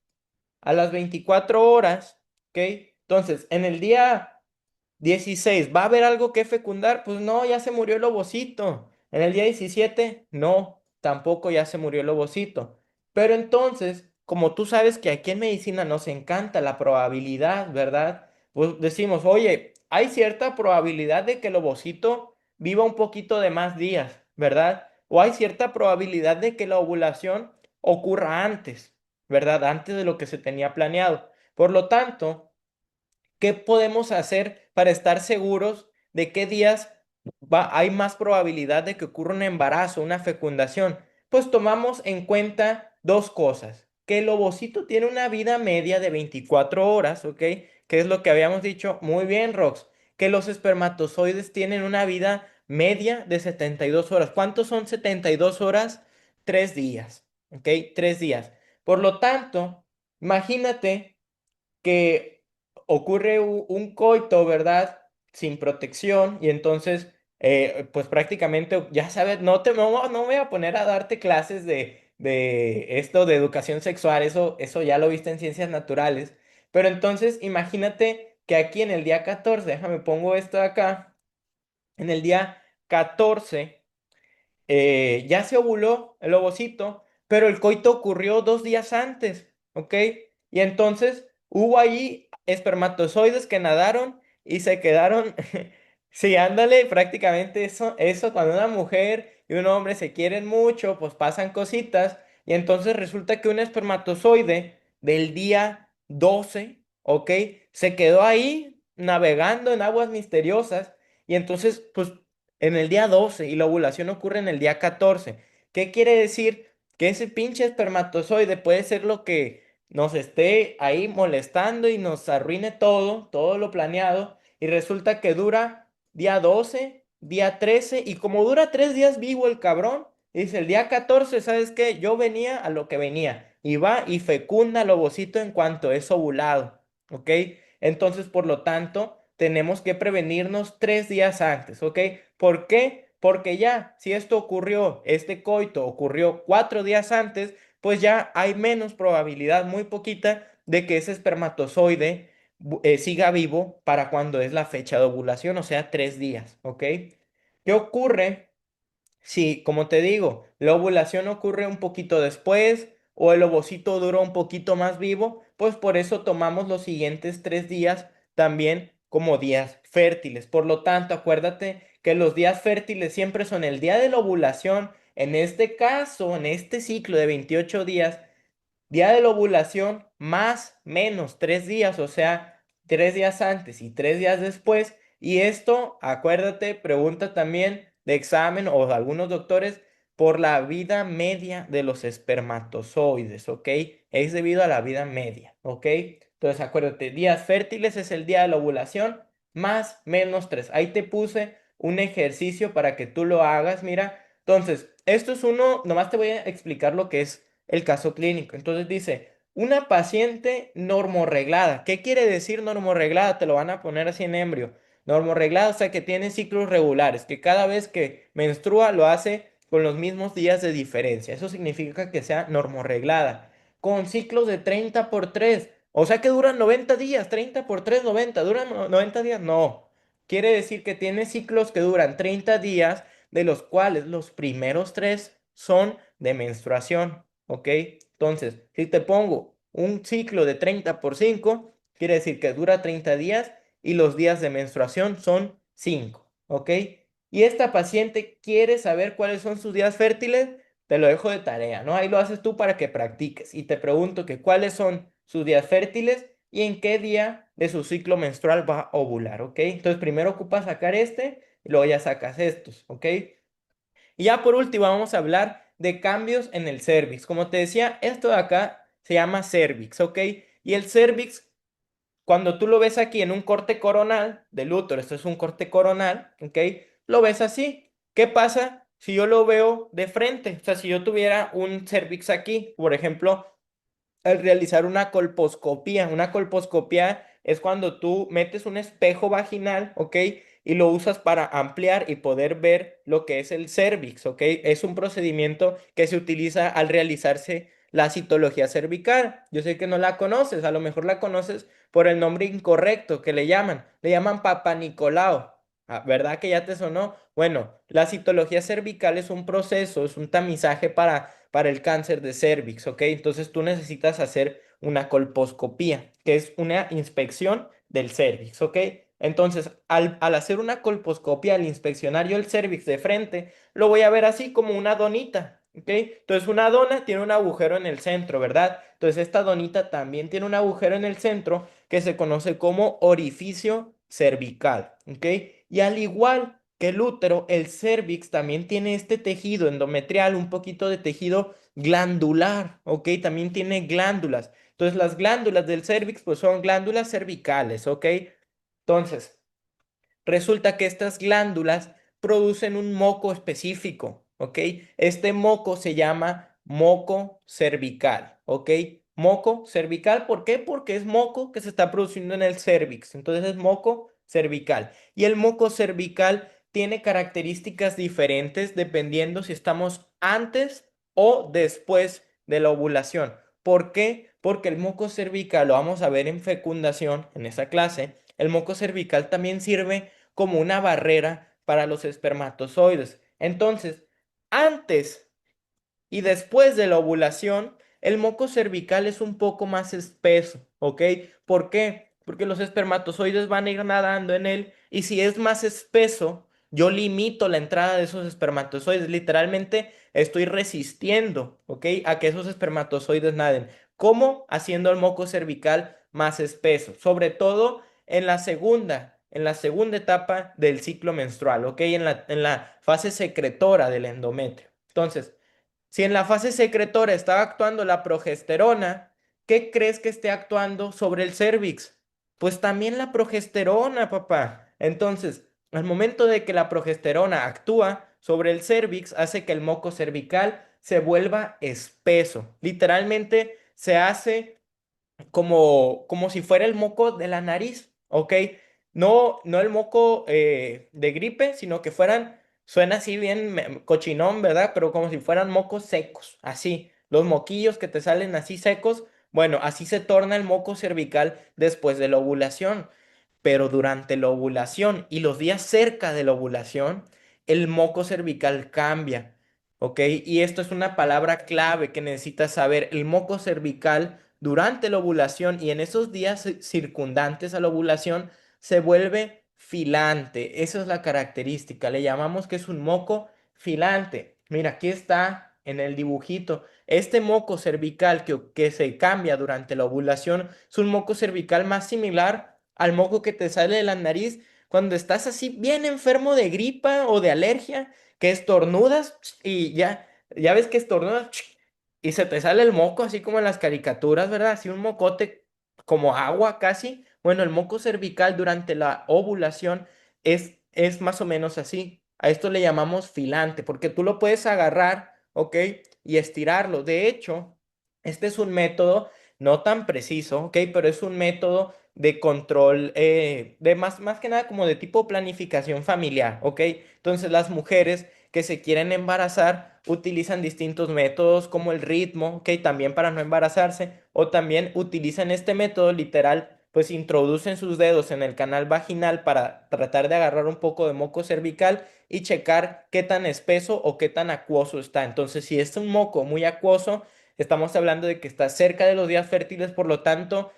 a las 24 horas, ¿ok? Entonces, en el día 16, ¿va a haber algo que fecundar? Pues no, ya se murió el ovocito. En el día 17, no, tampoco ya se murió el ovocito. Pero entonces, como tú sabes que aquí en medicina nos encanta la probabilidad, ¿verdad? Pues decimos, oye, hay cierta probabilidad de que el ovocito viva un poquito de más días, ¿verdad? O hay cierta probabilidad de que la ovulación ocurra antes, ¿verdad? Antes de lo que se tenía planeado. Por lo tanto, ¿qué podemos hacer para estar seguros de qué días hay más probabilidad de que ocurra un embarazo, una fecundación? Pues tomamos en cuenta dos cosas. Que el ovocito tiene una vida media de 24 horas, ¿ok? Que es lo que habíamos dicho. Muy bien, Rox. Que los espermatozoides tienen una vida media de 72 horas. ¿Cuántos son 72 horas? 3 días, ¿ok? 3 días. Por lo tanto, imagínate que ocurre un coito, ¿verdad? Sin protección y entonces, pues prácticamente, ya sabes, no voy a poner a darte clases de esto de educación sexual, eso ya lo viste en ciencias naturales, pero entonces imagínate que aquí en el día 14, déjame pongo esto de acá, en el día 14 ya se ovuló el ovocito, pero el coito ocurrió 2 días antes, ¿ok? Y entonces hubo ahí espermatozoides que nadaron y se quedaron, sí, ándale, prácticamente eso cuando una mujer y un hombre se quieren mucho, pues pasan cositas, y entonces resulta que un espermatozoide del día 12, ¿ok? Se quedó ahí navegando en aguas misteriosas, y entonces, pues en el día 12 y la ovulación ocurre en el día 14. ¿Qué quiere decir? Que ese pinche espermatozoide puede ser lo que nos esté ahí molestando y nos arruine todo lo planeado. Y resulta que dura día 12, día 13 y como dura 3 días vivo el cabrón, Dice, el día 14, ¿sabes qué? Yo venía a lo que venía. Y va y fecunda el ovocito en cuanto es ovulado. ¿Ok? Entonces, por lo tanto, tenemos que prevenirnos 3 días antes. ¿Ok? ¿Por qué? Porque ya, si esto ocurrió, este coito ocurrió 4 días antes, pues ya hay menos probabilidad, muy poquita, de que ese espermatozoide siga vivo para cuando es la fecha de ovulación, o sea, 3 días. ¿Ok? ¿Qué ocurre? Sí, como te digo, la ovulación ocurre un poquito después o el ovocito dura un poquito más vivo, pues por eso tomamos los siguientes 3 días también como días fértiles. Por lo tanto, acuérdate que los días fértiles siempre son el día de la ovulación. En este caso, en este ciclo de 28 días, día de la ovulación más menos 3 días, o sea, 3 días antes y 3 días después. Y esto, acuérdate, pregunta también de examen o de algunos doctores por la vida media de los espermatozoides, ¿ok? Es debido a la vida media, ¿ok? Entonces, acuérdate, días fértiles es el día de la ovulación más menos 3. Ahí te puse un ejercicio para que tú lo hagas, mira. Entonces, esto es uno, nomás te voy a explicar lo que es el caso clínico. Entonces dice, una paciente normorreglada. ¿Qué quiere decir normorreglada? Te lo van a poner así en embrio. Normorreglada, o sea, que tiene ciclos regulares, que cada vez que menstrua lo hace con los mismos días de diferencia. Eso significa que sea normorreglada. Con ciclos de 30 por 3. O sea que duran 90 días. 30 por 3, 90. ¿Duran 90 días? No. Quiere decir que tiene ciclos que duran 30 días, de los cuales los primeros 3 son de menstruación. ¿Ok? Entonces, si te pongo un ciclo de 30 por 5, quiere decir que dura 30 días y los días de menstruación son 5. ¿Ok? Y esta paciente quiere saber cuáles son sus días fértiles, te lo dejo de tarea, ¿no? Ahí lo haces tú para que practiques. Y te pregunto que cuáles son sus días fértiles y en qué día de su ciclo menstrual va a ovular, ¿ok? Entonces, primero ocupas sacar este y luego ya sacas estos, ¿ok? Y ya por último vamos a hablar de cambios en el cervix. Como te decía, esto de acá se llama cervix, ¿ok? Y el cervix, cuando tú lo ves aquí en un corte coronal del útero, esto es un corte coronal, ¿ok? Lo ves así. ¿Qué pasa si yo lo veo de frente? O sea, si yo tuviera un cervix aquí, por ejemplo, al realizar una colposcopía. Una colposcopía es cuando tú metes un espejo vaginal, ¿ok? Y lo usas para ampliar y poder ver lo que es el cervix, ¿ok? Es un procedimiento que se utiliza al realizarse la citología cervical. Yo sé que no la conoces, a lo mejor la conoces por el nombre incorrecto que le llaman Papa Nicolau. Ah, ¿verdad que ya te sonó? Bueno, la citología cervical es un proceso, es un tamizaje para el cáncer de cervix, ¿ok? Entonces tú necesitas hacer una colposcopía, que es una inspección del cervix, ¿ok? Entonces, al hacer una colposcopia, al inspeccionar yo el cervix de frente, lo voy a ver así como una donita, ¿ok? Entonces, una dona tiene un agujero en el centro, ¿verdad? Entonces, esta donita también tiene un agujero en el centro que se conoce como orificio cervical, ¿ok? Y al igual que el útero, el cervix también tiene este tejido endometrial, un poquito de tejido glandular, ¿ok? También tiene glándulas. Entonces, las glándulas del cervix, pues son glándulas cervicales, ¿ok? Entonces, resulta que estas glándulas producen un moco específico, ¿ok? Este moco se llama moco cervical, ¿ok? Moco cervical, ¿por qué? Porque es moco que se está produciendo en el cervix, entonces es moco cervical. Y el moco cervical tiene características diferentes dependiendo si estamos antes o después de la ovulación. ¿Por qué? Porque el moco cervical, lo vamos a ver en fecundación, en esa clase, el moco cervical también sirve como una barrera para los espermatozoides. Entonces, antes y después de la ovulación, el moco cervical es un poco más espeso, ¿ok? ¿Por qué? Porque los espermatozoides van a ir nadando en él y si es más espeso, yo limito la entrada de esos espermatozoides. Literalmente estoy resistiendo, ¿ok? A que esos espermatozoides naden. ¿Cómo? Haciendo el moco cervical más espeso, sobre todo en la segunda etapa del ciclo menstrual, ¿ok? En la fase secretora del endometrio. Entonces, si en la fase secretora estaba actuando la progesterona, ¿qué crees que esté actuando sobre el cérvix? Pues también la progesterona, papá. Entonces, al momento de que la progesterona actúa sobre el cérvix hace que el moco cervical se vuelva espeso. Literalmente se hace como si fuera el moco de la nariz, ¿ok? No, no el moco de gripe, sino que fueran, suena así bien cochinón, ¿verdad? Pero como si fueran mocos secos, así. Los moquillos que te salen así secos, bueno, así se torna el moco cervical después de la ovulación. Pero durante la ovulación y los días cerca de la ovulación, el moco cervical cambia, ¿ok? Y esto es una palabra clave que necesitas saber. El moco cervical durante la ovulación y en esos días circundantes a la ovulación se vuelve filante. Esa es la característica. Le llamamos que es un moco filante. Mira, aquí está en el dibujito. Este moco cervical que se cambia durante la ovulación es un moco cervical más similar al moco que te sale de la nariz cuando estás así bien enfermo de gripa o de alergia, que estornudas y ya ves que estornudas y se te sale el moco, así como en las caricaturas, ¿verdad? Así un mocote como agua casi. Bueno, el moco cervical durante la ovulación es más o menos así. A esto le llamamos filante, porque tú lo puedes agarrar, ¿ok? Y estirarlo. De hecho, este es un método no tan preciso, ¿ok? Pero es un método de control, de más que nada como de tipo planificación familiar, ¿ok? Entonces las mujeres que se quieren embarazar utilizan distintos métodos como el ritmo, ¿ok? También para no embarazarse, o también utilizan este método literal, pues introducen sus dedos en el canal vaginal para tratar de agarrar un poco de moco cervical y checar qué tan espeso o qué tan acuoso está. Entonces, si es un moco muy acuoso, estamos hablando de que está cerca de los días fértiles, por lo tanto,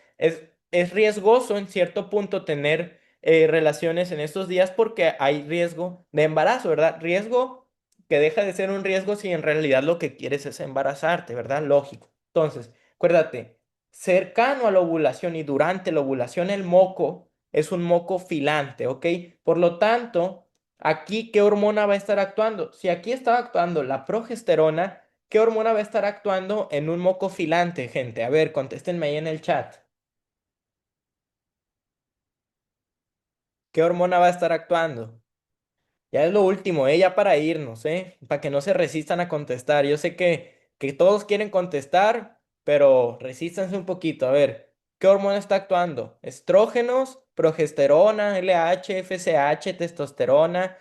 es riesgoso en cierto punto tener relaciones en estos días porque hay riesgo de embarazo, ¿verdad? Riesgo que deja de ser un riesgo si en realidad lo que quieres es embarazarte, ¿verdad? Lógico. Entonces, acuérdate, cercano a la ovulación y durante la ovulación el moco es un moco filante, ¿ok? Por lo tanto, aquí, ¿qué hormona va a estar actuando? Si aquí estaba actuando la progesterona, ¿qué hormona va a estar actuando en un moco filante, gente? A ver, contéstenme ahí en el chat. ¿Qué hormona va a estar actuando? Ya es lo último, ya para irnos, para que no se resistan a contestar. Yo sé que todos quieren contestar, pero resístanse un poquito. A ver, ¿qué hormona está actuando? ¿Estrógenos, progesterona, LH, FSH, testosterona?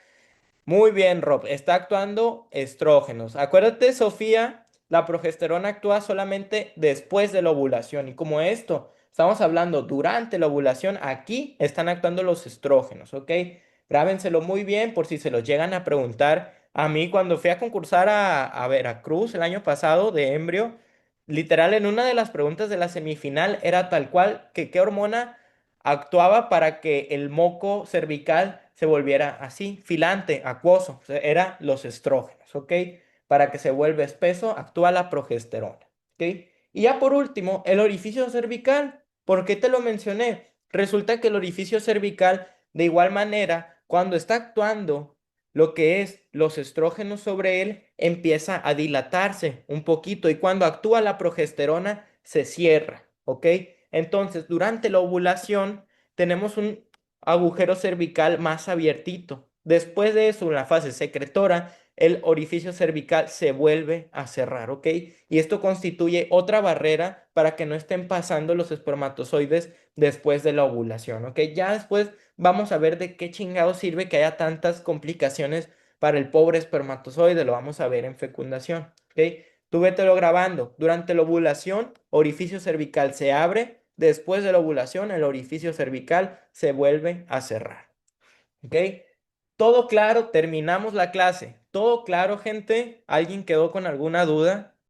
Muy bien, Rob. Está actuando estrógenos. Acuérdate, Sofía, la progesterona actúa solamente después de la ovulación. Y como esto, estamos hablando durante la ovulación, aquí están actuando los estrógenos, ¿ok? Grábenselo muy bien por si se los llegan a preguntar. A mí, cuando fui a concursar a Veracruz el año pasado de embrio, literal, en una de las preguntas de la semifinal era tal cual que qué hormona actuaba para que el moco cervical se volviera así, filante, acuoso. O sea, era los estrógenos, ¿ok? Para que se vuelva espeso, actúa la progesterona, ¿ok? Y ya por último, el orificio cervical. ¿Por qué te lo mencioné? Resulta que el orificio cervical, de igual manera, cuando está actuando lo que es los estrógenos sobre él, empieza a dilatarse un poquito y cuando actúa la progesterona, se cierra, ¿ok? Entonces, durante la ovulación tenemos un agujero cervical más abiertito. Después de eso, en la fase secretora, el orificio cervical se vuelve a cerrar, ¿ok? Y esto constituye otra barrera para que no estén pasando los espermatozoides después de la ovulación, ¿ok? Ya después vamos a ver de qué chingado sirve que haya tantas complicaciones para el pobre espermatozoide, lo vamos a ver en fecundación, ¿ok? Tú vételo grabando. Durante la ovulación, orificio cervical se abre. Después de la ovulación, el orificio cervical se vuelve a cerrar. ¿Ok? Todo claro, terminamos la clase. Todo claro, gente. ¿Alguien quedó con alguna duda?